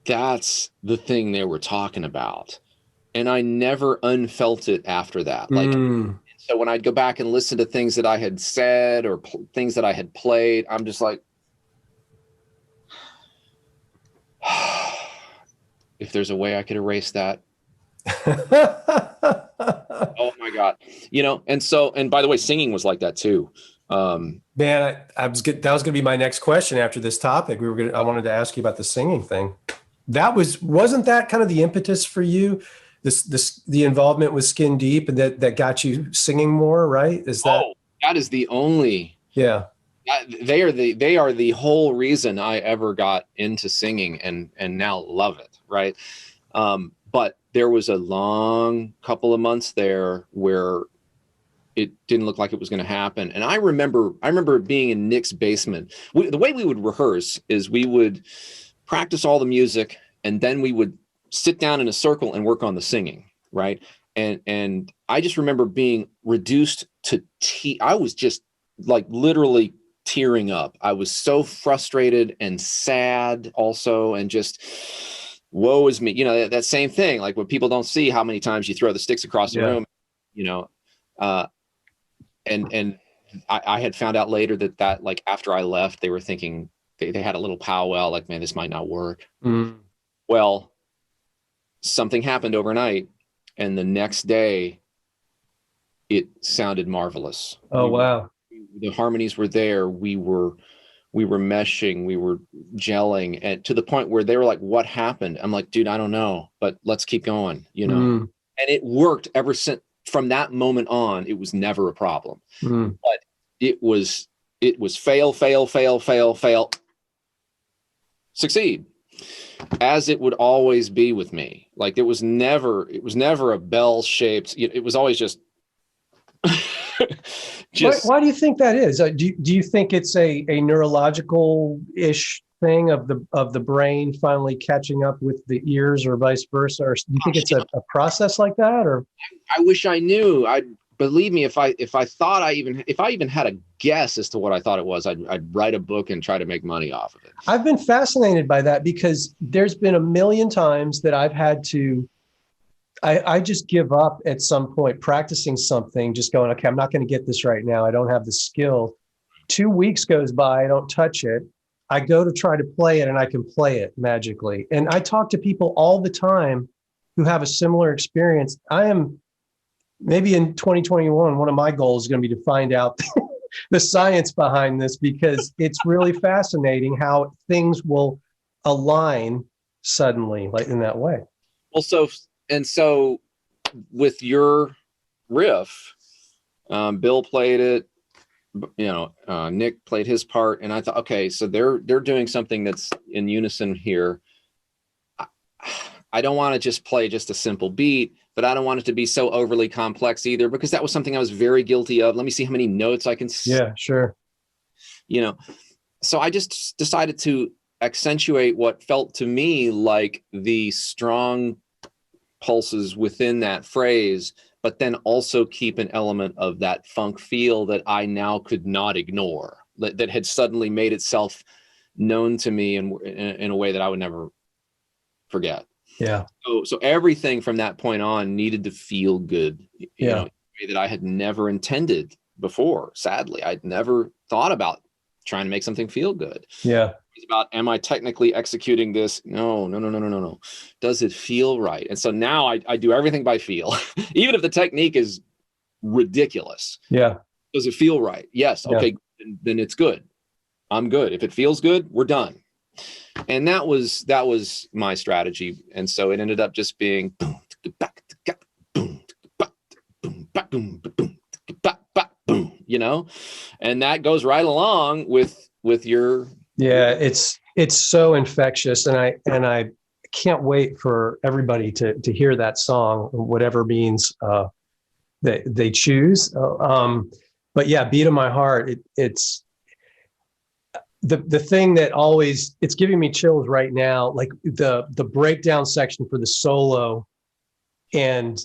That's the thing they were talking about. And I never unfelt it after that. So when I'd go back and listen to things that I had said or things that I had played, I'm just like, if there's a way I could erase that. Oh my God. And by the way, singing was like that too. Man, that was going to be my next question after this topic. I wanted to ask you about the singing thing. Wasn't that kind of the impetus for you? The involvement with Skin Deep, and that got you singing more, right? That is the only. Yeah. They are the whole reason I ever got into singing and now love it. Right. But there was a long couple of months there where it didn't look like it was going to happen. And I remember being in Nick's basement. The way we would rehearse is we would practice all the music, and then we would sit down in a circle and work on the singing. Right. And I just remember being reduced to I was just like literally tearing up. I was so frustrated and sad also, and just woe is me. That same thing, like when people don't see how many times you throw the sticks across the room, and I had found out later that like after I left, they were thinking they had a little powwow, like, man, this might not work. Well, something happened overnight, and the next day it sounded marvelous. Wow. The harmonies were there. We were meshing, we were gelling, and to the point where they were like, what happened? I'm like, dude, I don't know, but let's keep going, And it worked ever since. From that moment on, it was never a problem. But it was fail, succeed, as it would always be with me. Like it was never a bell-shaped, it was always just Why do you think that is? Do you think it's a neurological-ish thing of the brain finally catching up with the ears, or vice versa? Or do you think it's a process like that? Or I wish I knew. Believe me, if I even had a guess as to what I thought it was, I'd write a book and try to make money off of it. I've been fascinated by that, because there's been a million times that I've had to. I just give up at some point practicing something, just going, okay, I'm not going to get this right now. I don't have the skill. 2 weeks goes by, I don't touch it. I go to try to play it, and I can play it magically. And I talk to people all the time who have a similar experience. Maybe in 2021, one of my goals is going to be to find out the science behind this, because it's really fascinating how things will align suddenly, like in that way. Well, so with your riff, Bill played it, Nick played his part, and I thought, okay, so they're doing something that's in unison here. I don't want to just play just a simple beat, but I don't want it to be so overly complex either, because that was something I was very guilty of. Let me see how many notes I can. Yeah, sure. you know. So I just decided to accentuate what felt to me like the strong pulses within that phrase, but then also keep an element of that funk feel that I now could not ignore, that had suddenly made itself known to me in a way that I would never forget. Yeah. So everything from that point on needed to feel good, you Yeah. know, in a way that I had never intended before. Sadly, I'd never thought about trying to make something feel good. Yeah. It's about, am I technically executing this? No. Does it feel right? And so now I do everything by feel, even if the technique is ridiculous. Yeah. Does it feel right? Yes. Yeah. Okay. Then it's good. I'm good. If it feels good, we're done. And that was my strategy. And so it ended up just being, you know, and that goes right along with your. Yeah, it's so infectious, and I can't wait for everybody to hear that song, whatever means they choose. But yeah, Beat of My Heart. It's the thing that always, it's giving me chills right now. Like the breakdown section for the solo, and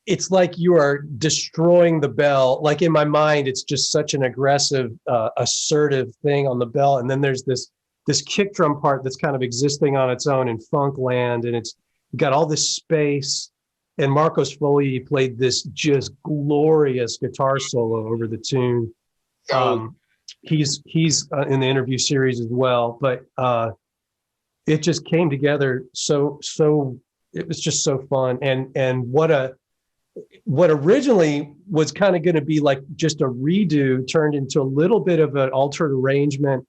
it's like you are destroying the bell. Like in my mind, it's just such an aggressive, assertive thing on the bell. And then there's this kick drum part that's kind of existing on its own in funk land. And it's got all this space. And Marcos Foley played this just glorious guitar solo over the tune. He's in the interview series as well, but it just came together. So it was just so fun. And what originally was kind of going to be like just a redo turned into a little bit of an altered arrangement.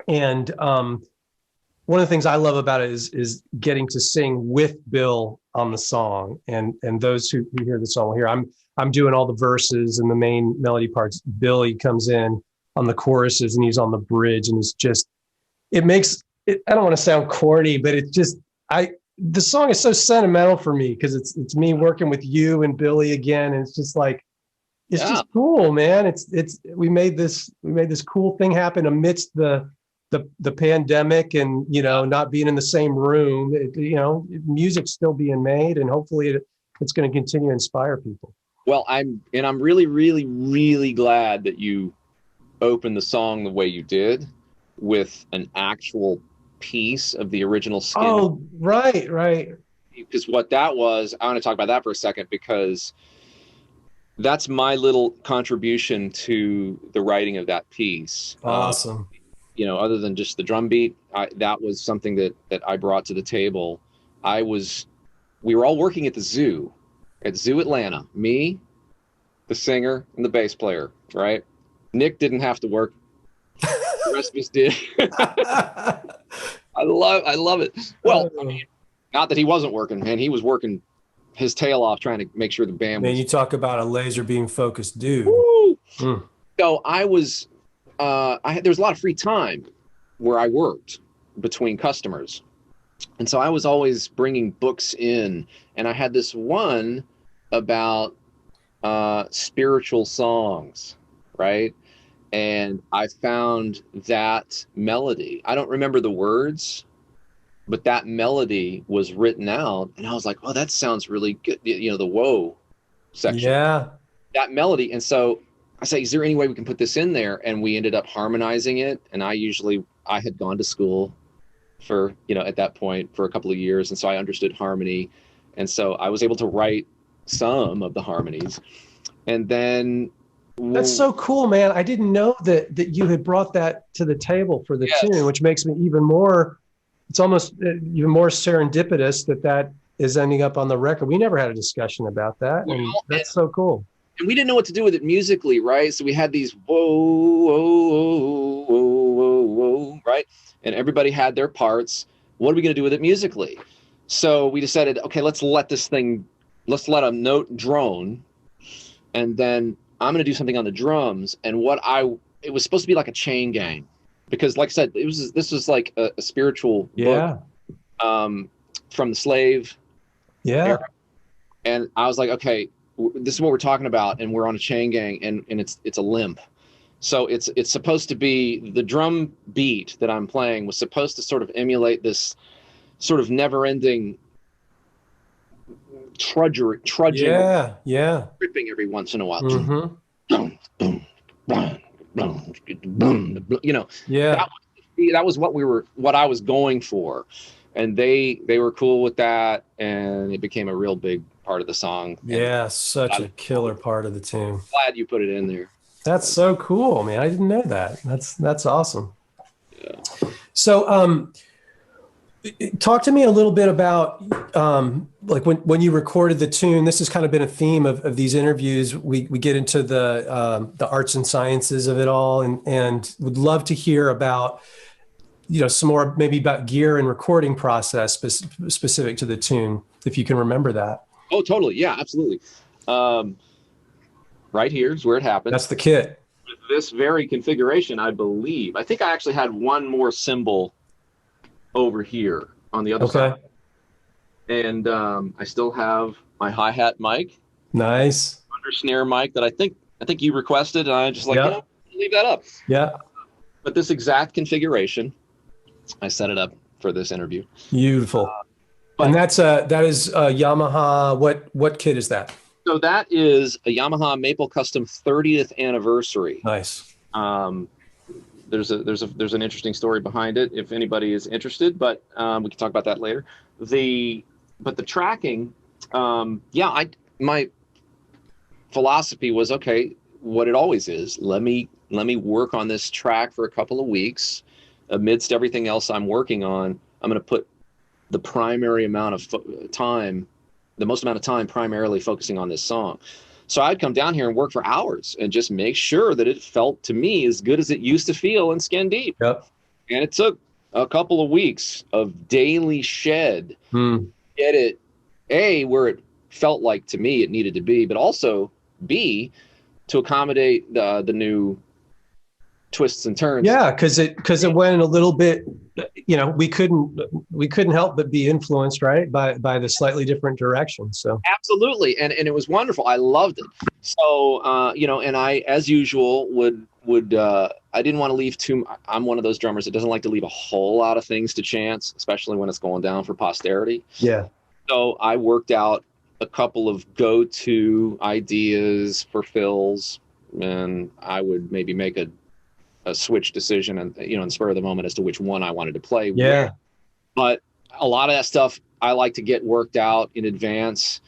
And one of the things I love about it is getting to sing with Bill on the song. And those who hear the song will hear, I'm doing all the verses and the main melody parts. Billy comes in on the choruses and he's on the bridge, and it's just, it makes it, I don't want to sound corny, but it just, the song is so sentimental for me because it's me working with you and Billy again. And it's just like, it's just cool, man. We made this cool thing happen amidst the pandemic and, you know, not being in the same room. Music's still being made, and hopefully it's going to continue to inspire people. Well, I'm really, really, really glad that you opened the song the way you did, with an actual piece of the original skin. Oh, right. Because what that was, I want to talk about that for a second, because that's my little contribution to the writing of that piece. Awesome. Other than just the drum beat, that was something that I brought to the table. We were all working at the Zoo Atlanta, me, the singer, and the bass player, right? Nick didn't have to work. The rest of us did. I love it. Well, I mean, not that he wasn't working, man. He was working his tail off trying to make sure the band was. Man, you talk about a laser beam focused dude. So I was, there was a lot of free time where I worked between customers. And so I was always bringing books in, and I had this one about spiritual songs, right? And I found that melody. I don't remember the words, but that melody was written out, and I was like, oh, that sounds really good. The whoa section. Yeah. That melody. And so I say, is there any way we can put this in there? And we ended up harmonizing it. And I had gone to school for, at that point for a couple of years. And so I understood harmony. And so I was able to write some of the harmonies. And then that's so cool, man. I didn't know that you had brought that to the table for the tune, which makes me even more, it's almost even more serendipitous that is ending up on the record. We never had a discussion about that. And that's so cool. And we didn't know what to do with it musically, right? So we had these whoa, whoa, whoa, whoa, whoa, right? And everybody had their parts. What are we going to do with it musically? So we decided, okay, let's let a note drone, and then I'm going to do something on the drums. And it was supposed to be like a chain gang, because like I said, this was like a spiritual book from the slave era. And I was like, okay, this is what we're talking about, and we're on a chain gang, and it's a limp. So it's supposed to be, the drum beat that I'm playing was supposed to sort of emulate this sort of never-ending trudging, ripping every once in a while. Mm-hmm. Boom, boom, boom, boom, boom, you know. Yeah. That was what I was going for, and they were cool with that, and it became a real big part of the song. Yeah, such a killer part of the tune. Glad you put it in there. That's so cool, man. I didn't know that. That's awesome. Yeah. So, talk to me a little bit about like when you recorded the tune. This has kind of been a theme of these interviews. We get into the arts and sciences of it all, and would love to hear about, you know, some more maybe about gear and recording process specific to the tune, if you can remember that. Oh, totally. Yeah, absolutely. Right here is where it happened. That's the kit. With this very configuration, I believe. I think I actually had one more cymbal over here on the other side. And I still have my hi-hat mic. Nice. Under snare mic that I think you requested, and I just like, Yeah. Leave that up. Yeah. But this exact configuration, I set it up for this interview. Beautiful. And that is a Yamaha. What kit is that? So that is a Yamaha Maple Custom 30th anniversary. Nice. There's an interesting story behind it if anybody is interested, but we can talk about that later. But the tracking, my philosophy was, okay, what it always is, let me work on this track for a couple of weeks. Amidst everything else I'm working on, I'm going to put the primary amount of time, the most amount of time primarily focusing on this song. So I'd come down here and work for hours and just make sure that it felt to me as good as it used to feel in Skin Deep. Yep. And it took a couple of weeks of daily shed to get it, A, where it felt like to me it needed to be, but also B, to accommodate the new twists and turns. Yeah, because it went a little bit, you know, we couldn't help but be influenced, right, by the slightly different direction. So absolutely, and it was wonderful. I loved it. So you know, and I, as usual, would I didn't want to leave I'm one of those drummers that doesn't like to leave a whole lot of things to chance, especially when it's going down for posterity. Yeah. So I worked out a couple of go-to ideas for fills, and I would maybe make a switch decision and, you know, in spur of the moment as to which one I wanted to play. Yeah. With. But a lot of that stuff I like to get worked out in advance.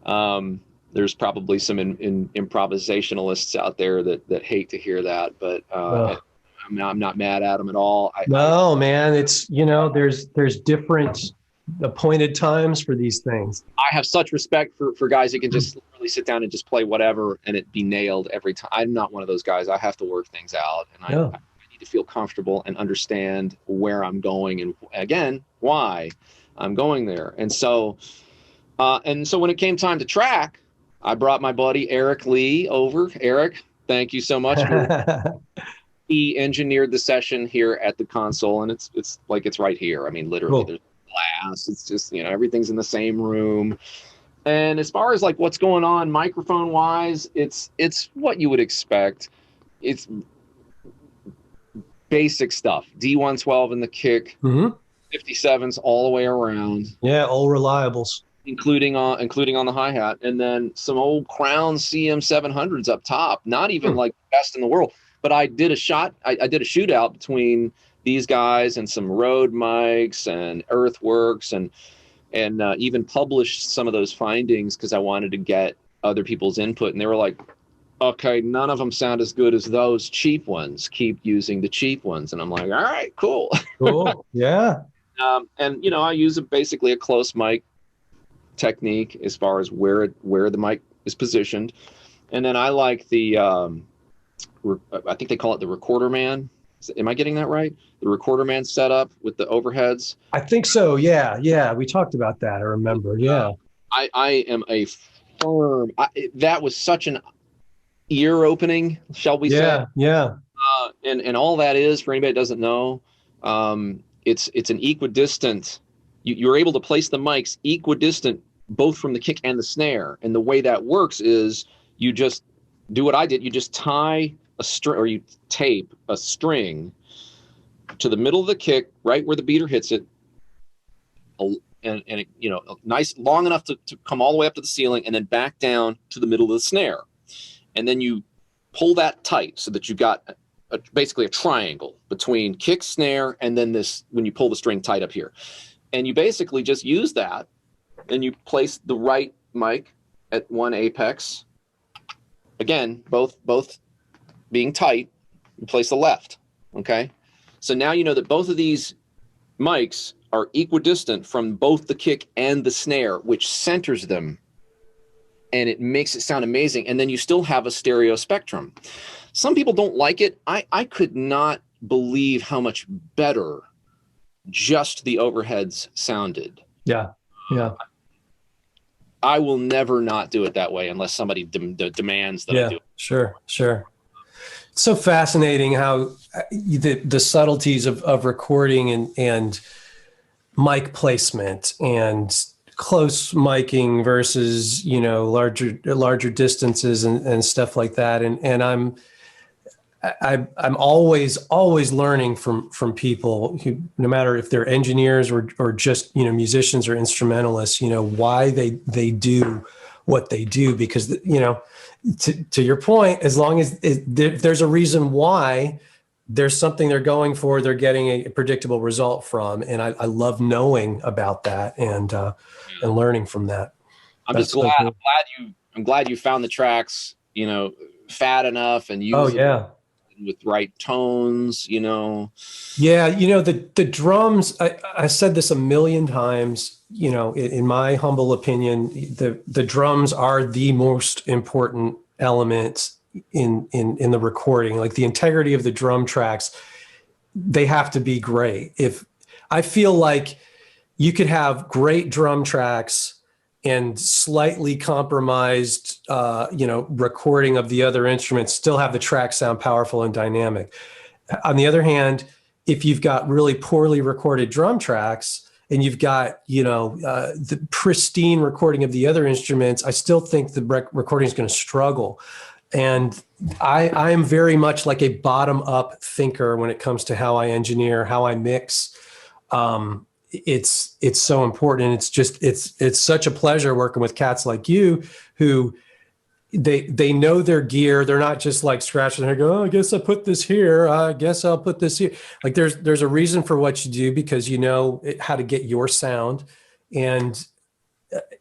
There's probably some improvisationalists out there that hate to hear that, but I'm not mad at them at all. Man, it's, you know, there's different appointed times for these things. I have such respect for guys that can just really sit down and just play whatever and it be nailed every time. I'm not one of those guys. I have to work things out, and I need to feel comfortable and understand where I'm going and, again, why I'm going there. And so when it came time to track, I brought my buddy Eric Lee over. Eric, thank you so much. He engineered the session here at the console, and it's like it's right here. I mean, literally, cool. There's glass. It's just, you know, everything's in the same room. And as far as like what's going on microphone wise, it's what you would expect. It's basic stuff. D112 in the kick, 57s all the way around. Yeah, all reliables. Including on the hi-hat, and then some old Crown CM700s up top. Not even like the best in the world, but I did a shootout between these guys and some Rode mics and Earthworks, and even published some of those findings because I wanted to get other people's input. And they were like, okay, none of them sound as good as those cheap ones. Keep using the cheap ones. And I'm like, all right, cool. Cool. Yeah. And, you know, I use basically a close mic technique as far as where the mic is positioned. And then I like the, I think they call it the Recorder Man. Am I getting that right? The Recorder Man setup with the overheads? I think so. Yeah. Yeah. We talked about that. I remember. Yeah. I am a firm, that was such an ear opening, shall we say? Yeah. And all that is, for anybody that doesn't know, it's an equidistant. You're able to place the mics equidistant both from the kick and the snare. And the way that works is you just do what I did. You just tie a string, or you tape a string to the middle of the kick, right where the beater hits it, and it, nice, long enough to come all the way up to the ceiling, and then back down to the middle of the snare. And then you pull that tight so that you've got basically a triangle between kick, snare, and then this, when you pull the string tight up here. And you basically just use that, and you place the right mic at one apex. Again, both being tight. You place the left, okay? So now you know that both of these mics are equidistant from both the kick and the snare, which centers them, and it makes it sound amazing. And then you still have a stereo spectrum. Some people don't like it. I could not believe how much better just the overheads sounded. Yeah. I will never not do it that way unless somebody demands that I do it. Sure. It's so fascinating how the subtleties of recording and mic placement and close miking versus, larger distances and stuff like that. And I'm always learning from people who, no matter if they're engineers or just, musicians or instrumentalists, why they do what they do, because, to your point, as long as there's a reason why, there's something they're going for, they're getting a predictable result from. And I love knowing about that and learning from that. I'm just glad. So cool. I'm glad you found the tracks, fat enough and used with right tones, Yeah. The drums, I said this a million times, in my humble opinion, the drums are the most important element in the recording. Like the integrity of the drum tracks, they have to be great. If I feel like you could have great drum tracks and slightly compromised, recording of the other instruments, still have the track sound powerful and dynamic. On the other hand, if you've got really poorly recorded drum tracks and you've got, the pristine recording of the other instruments, I still think the recording is going to struggle. And I am very much like a bottom-up thinker when it comes to how I engineer, how I mix. It's so important. It's such a pleasure working with cats like you who they know their gear. They're not just like scratching their head, go, oh, I guess I put this here. I guess I'll put this here. Like there's a reason for what you do, because you know how to get your sound. And,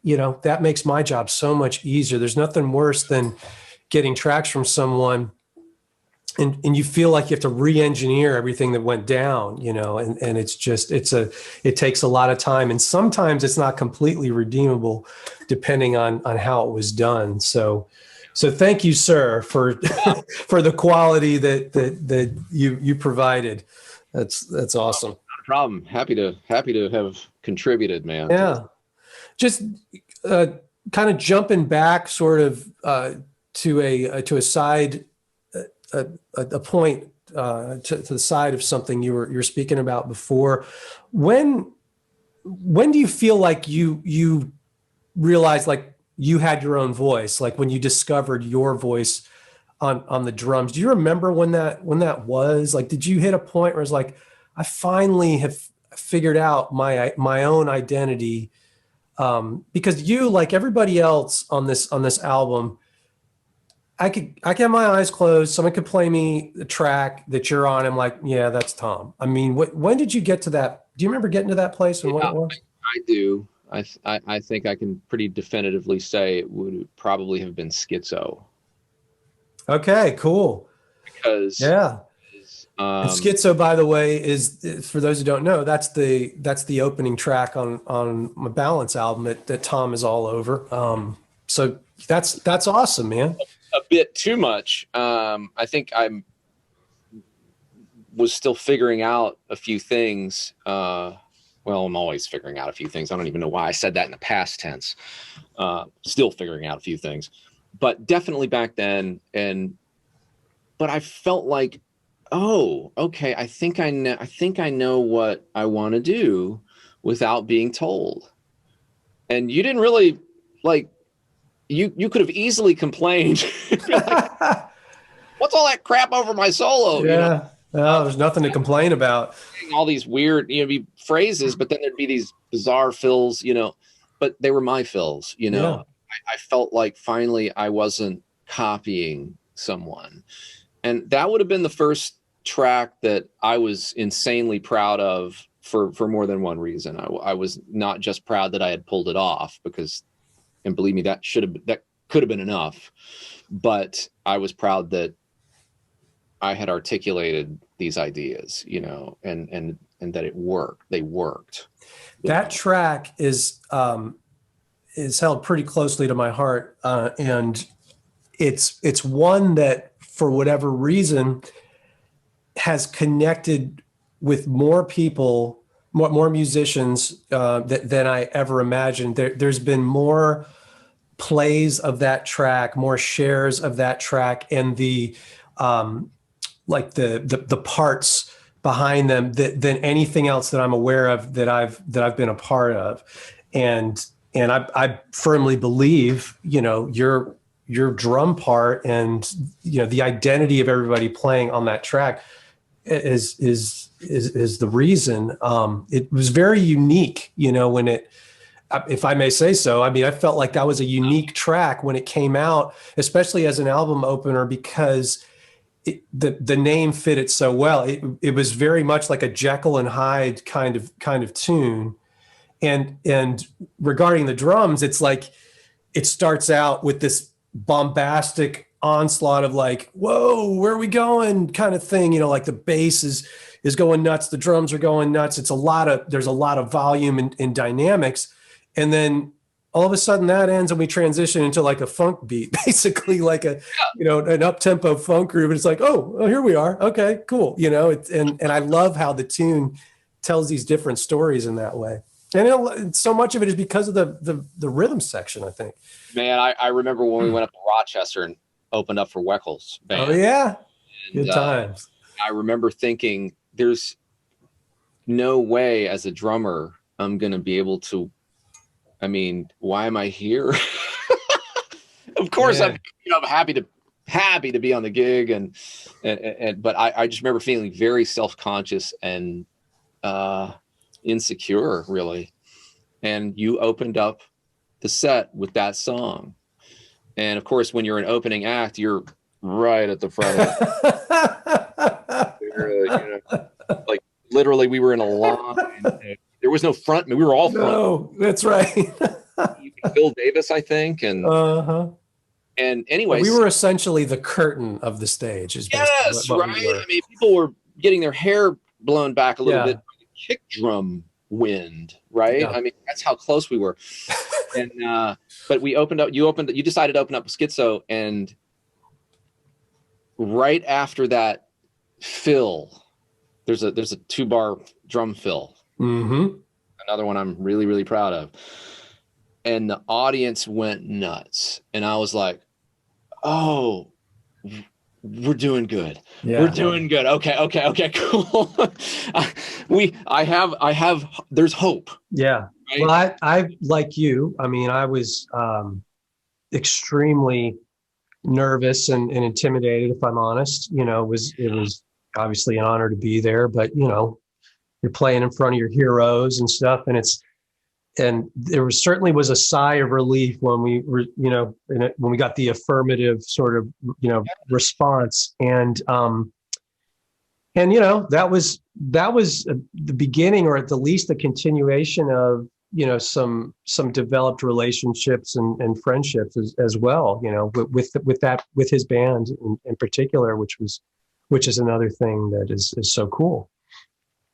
that makes my job so much easier. There's nothing worse than getting tracks from someone and you feel like you have to re-engineer everything that went down, and it takes a lot of time. And sometimes it's not completely redeemable depending on how it was done. So thank you, sir, for, for the quality that you provided. That's awesome. Not a problem. Happy to have contributed, man. Yeah. Just kind of jumping back sort of to a side, a point to the side of something you're speaking about before. When do you feel like you realized like you had your own voice, like when you discovered your voice on the drums? Do you remember when that was? Like, did you hit a point where it's like, I finally have figured out my own identity? Because you, like everybody else on this album, I can have my eyes closed. Someone could play me the track that you're on. I'm like, yeah, that's Tom. I mean, when did you get to that? Do you remember getting to that place and what it was? I do. I think I can pretty definitively say it would probably have been Schizo. Okay, cool. Because and Schizo, by the way, is for those who don't know, that's the opening track on my Balance album that Tom is all over. So that's awesome, man. A bit too much. I think was still figuring out a few things. Well, I'm always figuring out a few things. I don't even know why I said that in the past tense. Still figuring out a few things, but definitely back then. But I felt like, oh, okay, I think I know what I want to do without being told. And you didn't really like. You could have easily complained. Like, what's all that crap over my solo? Yeah. Oh, there's nothing to complain about. All these weird, phrases, but then there'd be these bizarre fills, but they were my fills, Yeah. I felt like finally I wasn't copying someone. And that would have been the first track that I was insanely proud of for more than one reason. I was not just proud that I had pulled it off, because, and believe me, that could have been enough, but I was proud that I had articulated these ideas, and that it worked. They worked. That track is held pretty closely to my heart, and it's one that, for whatever reason, has connected with more people, more musicians than I ever imagined. There's been more plays of that track, more shares of that track, and the parts behind them than anything else that I'm aware of that I've been a part of. And I firmly believe, your drum part and, the identity of everybody playing on that track is the reason. It was very unique, when it, if I may say so. I mean, I felt like that was a unique track when it came out, especially as an album opener, because the name fit it so well. It was very much like a Jekyll and Hyde kind of tune. And regarding the drums, it's like it starts out with this bombastic onslaught of like, whoa, where are we going kind of thing, like the bass is going nuts, the drums are going nuts. There's a lot of volume and dynamics. And then all of a sudden that ends and we transition into like a funk beat, basically like an up-tempo funk groove. And it's like, oh, here we are. Okay, cool. And I love how the tune tells these different stories in that way. And so much of it is because of the rhythm section, I think. Man, I remember when we went up to Rochester and opened up for Weckel's band. Oh yeah. And, good times. I remember thinking, there's no way as a drummer I'm going to be able to, why am I here? Of course, yeah. I'm happy to be on the gig, but I just remember feeling very self-conscious and insecure, really. And you opened up the set with that song, and of course, when you're an opening act, you're right at the front of it. Like literally, we were in a line. There was no front. We were all front. No, that's right. Bill Davis, I think, and and anyways, we were essentially the curtain of the stage. Yes, what right. People were getting their hair blown back a little bit by the kick drum wind, right? Yeah. That's how close we were. And but we opened up. You decided to open up with Schizo, and right after that fill, there's a 2-bar drum fill. Mm-hmm. Another one I'm really, really proud of. And the audience went nuts. And I was like, oh, we're doing good. Yeah. We're doing good. Okay, cool. There's hope. Yeah. Right? Well, I like you. I was extremely nervous and intimidated, if I'm honest. It was obviously an honor to be there, but you're playing in front of your heroes and stuff, and there certainly was a sigh of relief when we were, when we got the affirmative sort of, response, and that was the beginning, or at the least the continuation of some developed relationships and friendships as well, with his band in particular, which is another thing that is so cool.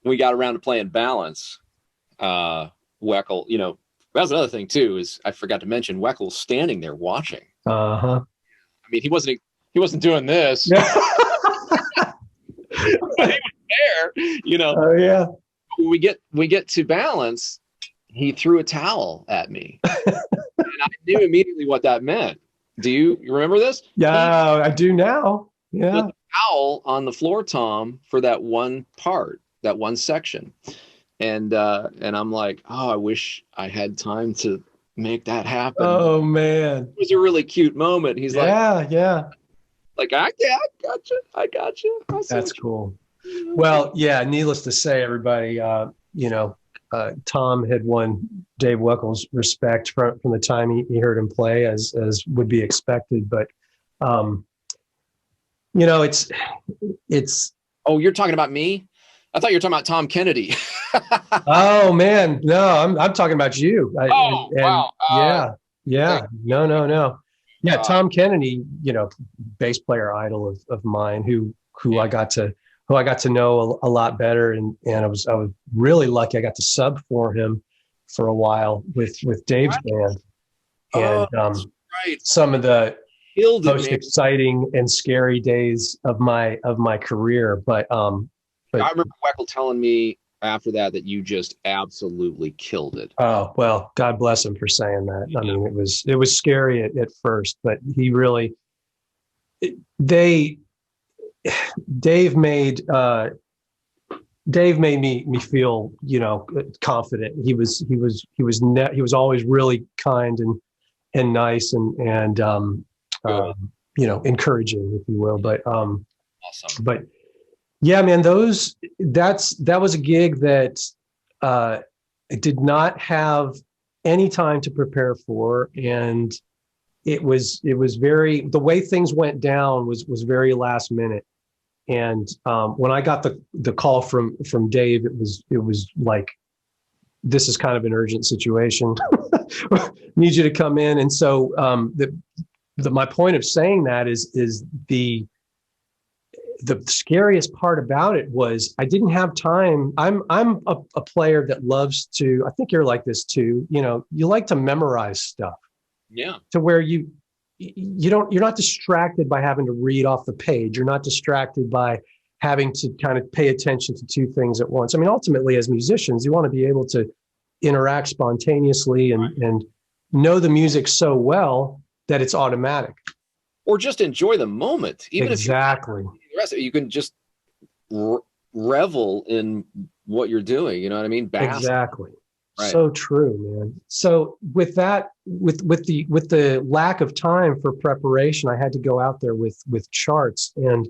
We got around to playing Balance. Weckel, that's another thing too, is I forgot to mention Weckel's standing there watching. Uh-huh. He wasn't doing this. Yeah. But he was there, Oh yeah. When we get to Balance, he threw a towel at me. And I knew immediately what that meant. Do you remember this? Yeah, I do now. Yeah. Put the towel on the floor tom for that one part, that one section. And I'm like, oh, I wish I had time to make that happen. Oh man. It was a really cute moment. He's like, yeah. Like, I got you. I got you. That's cool. Well, yeah, needless to say, everybody, Tom had won Dave Weckles' respect from the time he heard him play, as would be expected. But, it's. Oh, you're talking about me? I thought you were talking about Tom Kennedy. Oh man, no, I'm talking about you. Wow. Yeah. No. Yeah, Tom Kennedy, bass player idol of mine, who I got to know a lot better, and I was really lucky. I got to sub for him for a while with Dave's band, and right. Some of the most exciting and scary days of my career. But I remember Weckl telling me after that you just absolutely killed it. Oh, well, God bless him for saying that. Yeah. I mean, it was scary at first, but he really, Dave made me feel, confident. He was always really kind and nice and encouraging, if you will. But, awesome. But yeah, man, that was a gig that I did not have any time to prepare for, and it was very, the way things went down was very last minute. And when I got the call from Dave, it was like, this is kind of an urgent situation. Need you to come in. And so my point of saying that is the scariest part about it was I didn't have time. I'm a player that loves to, I think you're like this too, you like to memorize stuff. Yeah. To where you're not distracted by having to read off the page. You're not distracted by having to kind of pay attention to two things at once. I mean, ultimately as musicians, you want to be able to interact spontaneously and know the music so well that it's automatic. Or just enjoy the moment. Even exactly. If the rest of it, you can just revel in what you're doing. You know what I mean? Bask. Exactly. Right. So true, man. So with that, with the lack of time for preparation, I had to go out there with charts, and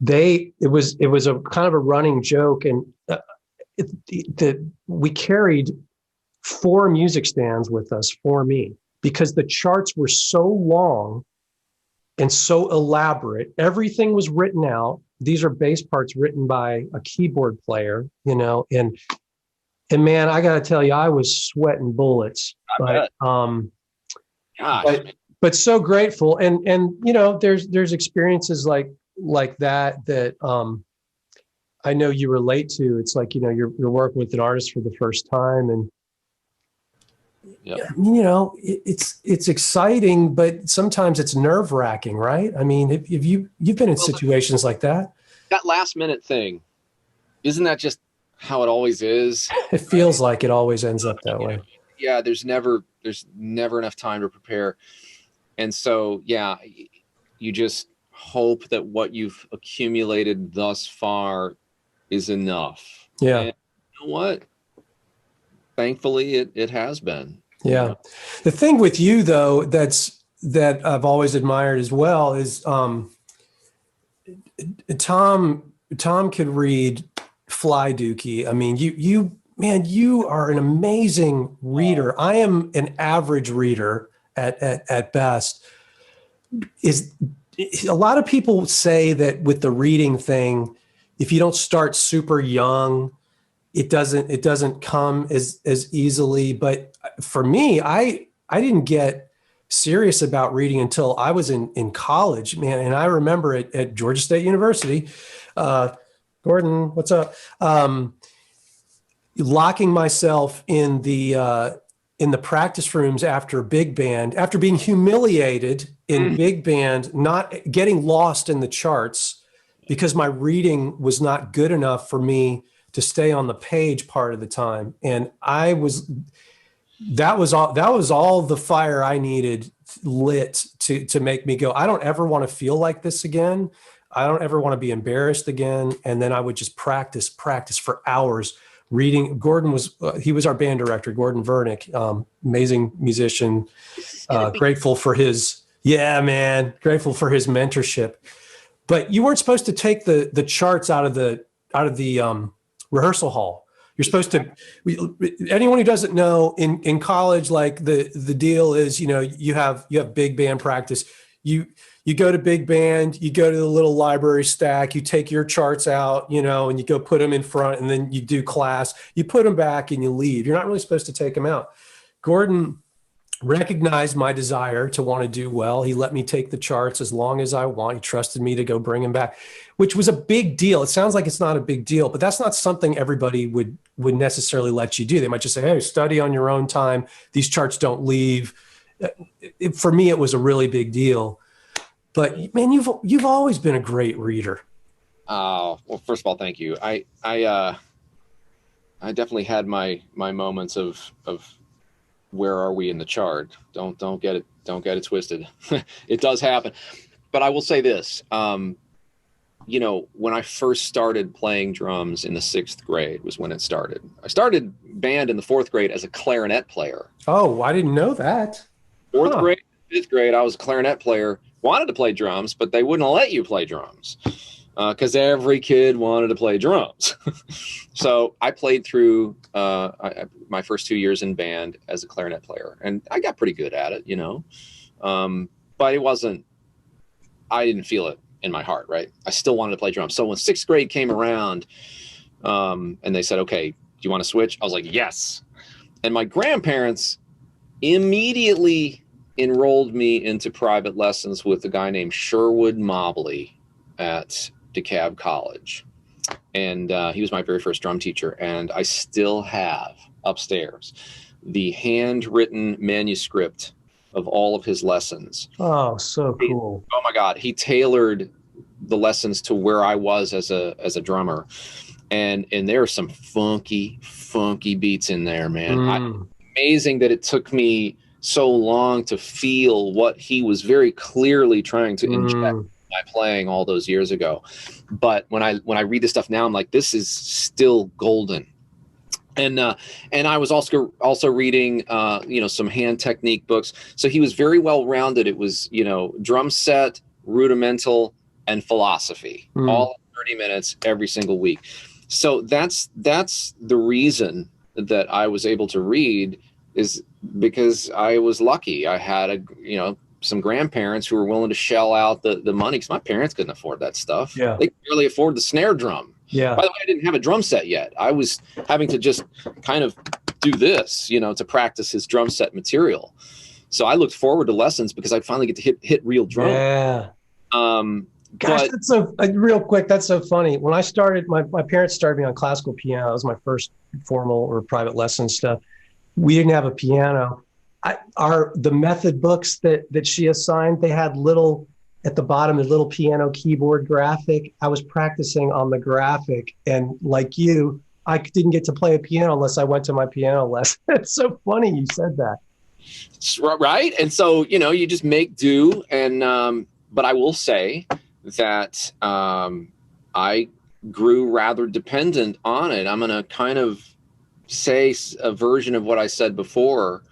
it was a kind of a running joke, and we carried 4 music stands with us for me because the charts were so long and so elaborate. Everything was written out. These are bass parts written by a keyboard player, and man, I got to tell you, I was sweating bullets, but so grateful. And there's experiences like that I know you relate to. It's like, you're working with an artist for the first time, and it's exciting, but sometimes it's nerve-wracking, right? I mean, if you've been in situations like that. That last minute thing, isn't that just how it always is? It feels like it always ends up that way. Yeah, there's never enough time to prepare. And so, yeah, you just hope that what you've accumulated thus far is enough. Yeah. And you know what? Thankfully, it has been. Yeah. The thing with you, though, that I've always admired as well is Tom could read fly dookie. I mean, you are an amazing reader. I am an average reader at best. A lot of people say that with the reading thing, if you don't start super young, it doesn't come as easily. But for me, I didn't get serious about reading until I was in college, man. And I remember at Georgia State University, Gordon, what's up? Locking myself in the practice rooms after big band, after being humiliated in big band, not getting lost in the charts because my reading was not good enough for me to stay on the page part of the time. And that was all the fire I needed lit to make me go, I don't ever want to feel like this again. I don't ever want to be embarrassed again. And then I would just practice for hours reading. Gordon was our band director, Gordon Vernick, amazing musician, grateful for his mentorship. but you weren't supposed to take the charts out of the rehearsal hall. You're supposed to. Anyone who doesn't know, in college, like the deal is, you have big band practice. You go to big band, you go to the little library stack, you take your charts out, and you go put them in front, and then you do class. You put them back and you leave. You're not really supposed to take them out. Gordon recognized my desire to want to do well. He let me take the charts as long as I want. He trusted me to go bring them back, which was a big deal. It sounds like it's not a big deal, but that's not something everybody would necessarily let you do. They might just say, hey, study on your own time. These charts don't leave. For me, it was a really big deal. But man, you've always been a great reader. Well, first of all, thank you. I definitely had my moments of where are we in the chart? Don't get it twisted. It does happen. But I will say this, when I first started playing drums in the 6th grade was when it started. I started band in the 4th grade as a clarinet player. Oh, I didn't know that. 4th grade, 5th grade, I was a clarinet player. Wanted to play drums, but they wouldn't let you play drums because every kid wanted to play drums. So I played through my first 2 years in band as a clarinet player, and I got pretty good at it, but it wasn't, I didn't feel it in my heart, right? I still wanted to play drums. So when 6th grade came around and they said, okay, do you want to switch? I was like, yes. And my grandparents immediately enrolled me into private lessons with a guy named Sherwood Mobley at DeKalb College. And he was my very first drum teacher. And I still have upstairs the handwritten manuscript of all of his lessons. Oh, so cool. Oh my God. He tailored the lessons to where I was as a drummer. And there are some funky beats in there, man. Amazing that it took me so long to feel what he was very clearly trying to inject by playing all those years ago. But when I read this stuff now, I'm like, this is still golden. And I was also reading some hand technique books. So he was very well rounded. It was drum set, rudimental, and philosophy, all 30 minutes every single week. So that's the reason that I was able to read, is because I was lucky. I had some grandparents who were willing to shell out the money, because my parents couldn't afford that stuff. Yeah. They could barely afford the snare drum. Yeah. By the way, I didn't have a drum set yet. I was having to just kind of do this, to practice his drum set material. So I looked forward to lessons because I'd finally get to hit real drum. Yeah. Gosh, But that's so real quick. That's so funny. When I started, my parents started me on classical piano. It was my first formal or private lesson stuff. We didn't have a piano. The method books that she assigned, they had at the bottom, a little piano keyboard graphic. I was practicing on the graphic, and like you, I didn't get to play a piano unless I went to my piano lesson. It's so funny you said that. Right. And so, you just make do. And, but I will say that I grew rather dependent on it. I'm going to kind of say a version of what I said before,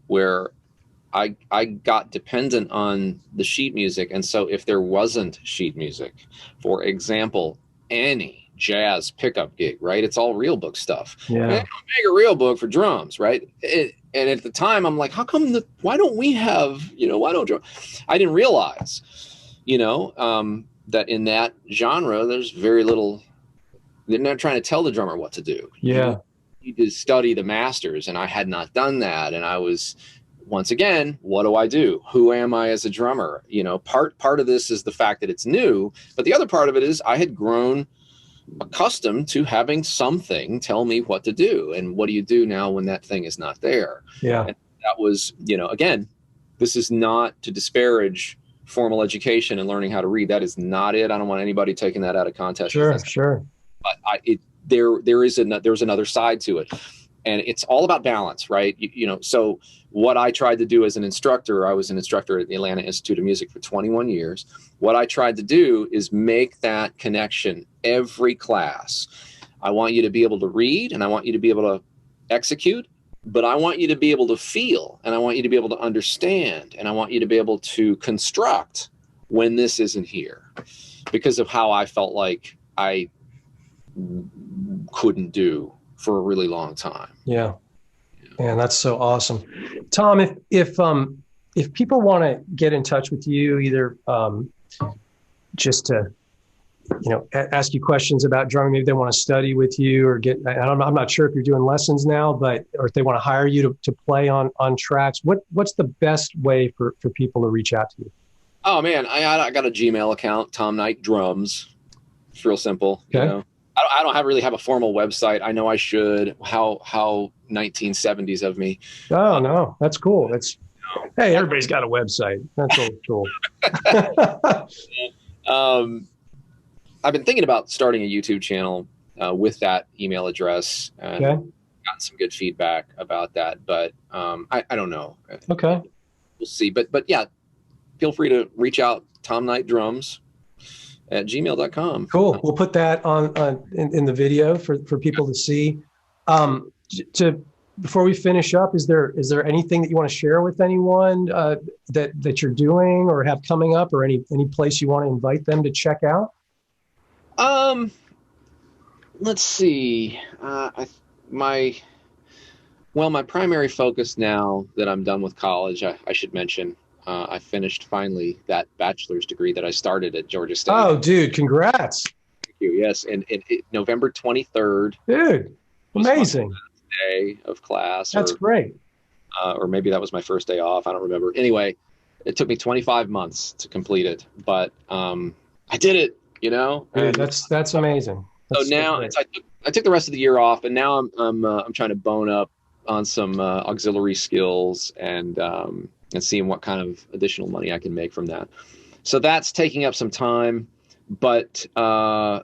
where I got dependent on the sheet music. And so if there wasn't sheet music, for example, any jazz pickup gig, right? It's all real book stuff. Yeah. Make a real book for drums, right? And at the time I'm like, how come why don't we have, why don't you? I didn't realize, that in that genre, there's very little, they're not trying to tell the drummer what to do. Yeah. You need to study the masters, and I had not done that. And I was, once again, what do I do? Who am I as a drummer? Part of this is the fact that it's new, but the other part of it is I had grown accustomed to having something tell me what to do. And what do you do now when that thing is not there? Yeah. And that was, again, this is not to disparage formal education and learning how to read. That is not it. I don't want anybody taking that out of context. Sure. But there's another side to it. And it's all about balance, right? So what I tried to do as an instructor, I was an instructor at the Atlanta Institute of Music for 21 years. What I tried to do is make that connection every class. I want you to be able to read, and I want you to be able to execute, but I want you to be able to feel, and I want you to be able to understand, and I want you to be able to construct when this isn't here, because of how I felt like I couldn't do for a really long time. Yeah. Man, that's so awesome. Tom, if people want to get in touch with you, either just to ask you questions about drumming, maybe they want to study with you or I'm not sure if you're doing lessons now, or if they want to hire you to play on tracks, what's the best way for people to reach out to you? Oh man, I got a Gmail account, Tom Knight Drums. It's real simple. Okay. You know, I don't really have a formal website. I know I should. How 1970s of me. Oh no, that's cool. Hey, everybody's got a website. That's all cool. I've been thinking about starting a YouTube channel with that email address, and gotten some good feedback about that. But I don't know. Okay, we'll see. But yeah, feel free to reach out, Tom Knight Drums @gmail.com. Cool. We'll put that on in the video for people to see. Before we finish up, is there anything that you want to share with anyone that you're doing or have coming up, or any place you want to invite them to check out? Let's see. My primary focus now that I'm done with college, I should mention, I finished finally that bachelor's degree that I started at Georgia State. Oh, dude, congrats. Thank you. Yes. And November 23rd. Dude, amazing. Day of class. That's great. Or maybe that was my first day off. I don't remember. Anyway, it took me 25 months to complete it, but I did it, Dude, that's amazing. That's so now I took the rest of the year off, and now I'm trying to bone up on some auxiliary skills and seeing what kind of additional money I can make from that. So that's taking up some time, but I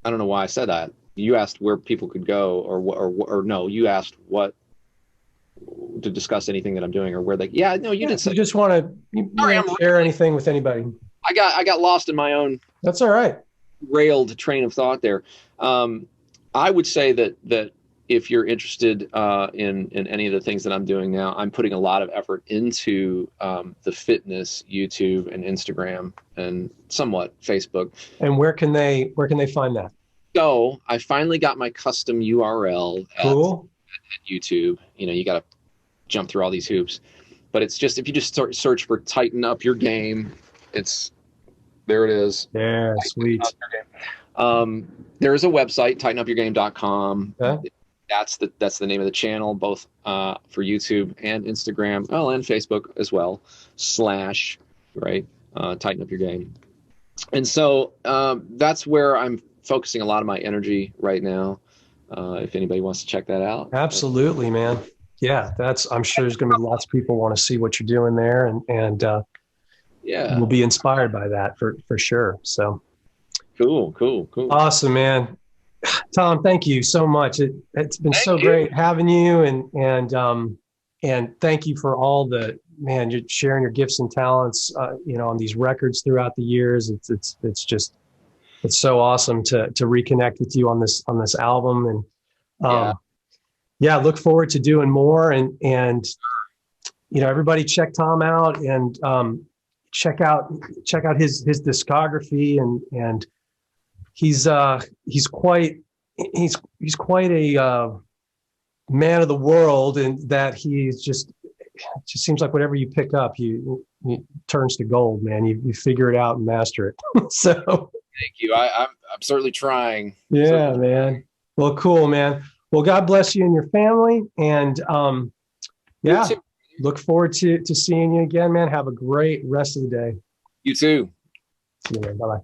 don't know why I said that. You asked where people could go, or no, you asked what to discuss anything that I'm doing, or where they. Yeah, no, you didn't say. You just want to share anything with anybody. I got lost in my own. That's all right. Railed train of thought there. I would say that if you're interested in any of the things that I'm doing now, I'm putting a lot of effort into the fitness, YouTube and Instagram, and somewhat Facebook. And where can they find that? So I finally got my custom URL at YouTube. You got to jump through all these hoops, but it's just, if you just search for Tighten Up Your Game, there it is. Yeah, sweet. There's a website, tightenupyourgame.com. Okay. That's the name of the channel, both for YouTube and Instagram, and Facebook as well, / Tighten Up Your Game. And so that's where I'm focusing a lot of my energy right now. If anybody wants to check that out. Absolutely, man. Yeah, I'm sure there's going to be lots of people want to see what you're doing there, and we'll be inspired by that for sure. So cool. Awesome, man. Tom, thank you so much. It's been so great having you, and thank you for all you're sharing your gifts and talents, on these records throughout the years. It's so awesome to reconnect with you on this album, and look forward to doing more, and everybody check Tom out, and check out his discography, and he's quite a man of the world, and that it just seems like whatever you pick up, you turns to gold, man. You figure it out and master it. So thank you. I'm certainly trying. Yeah, man. Well, cool, man. Well, God bless you and your family, and look forward to seeing you again, man. Have a great rest of the day. You too. See you, man. Bye-bye.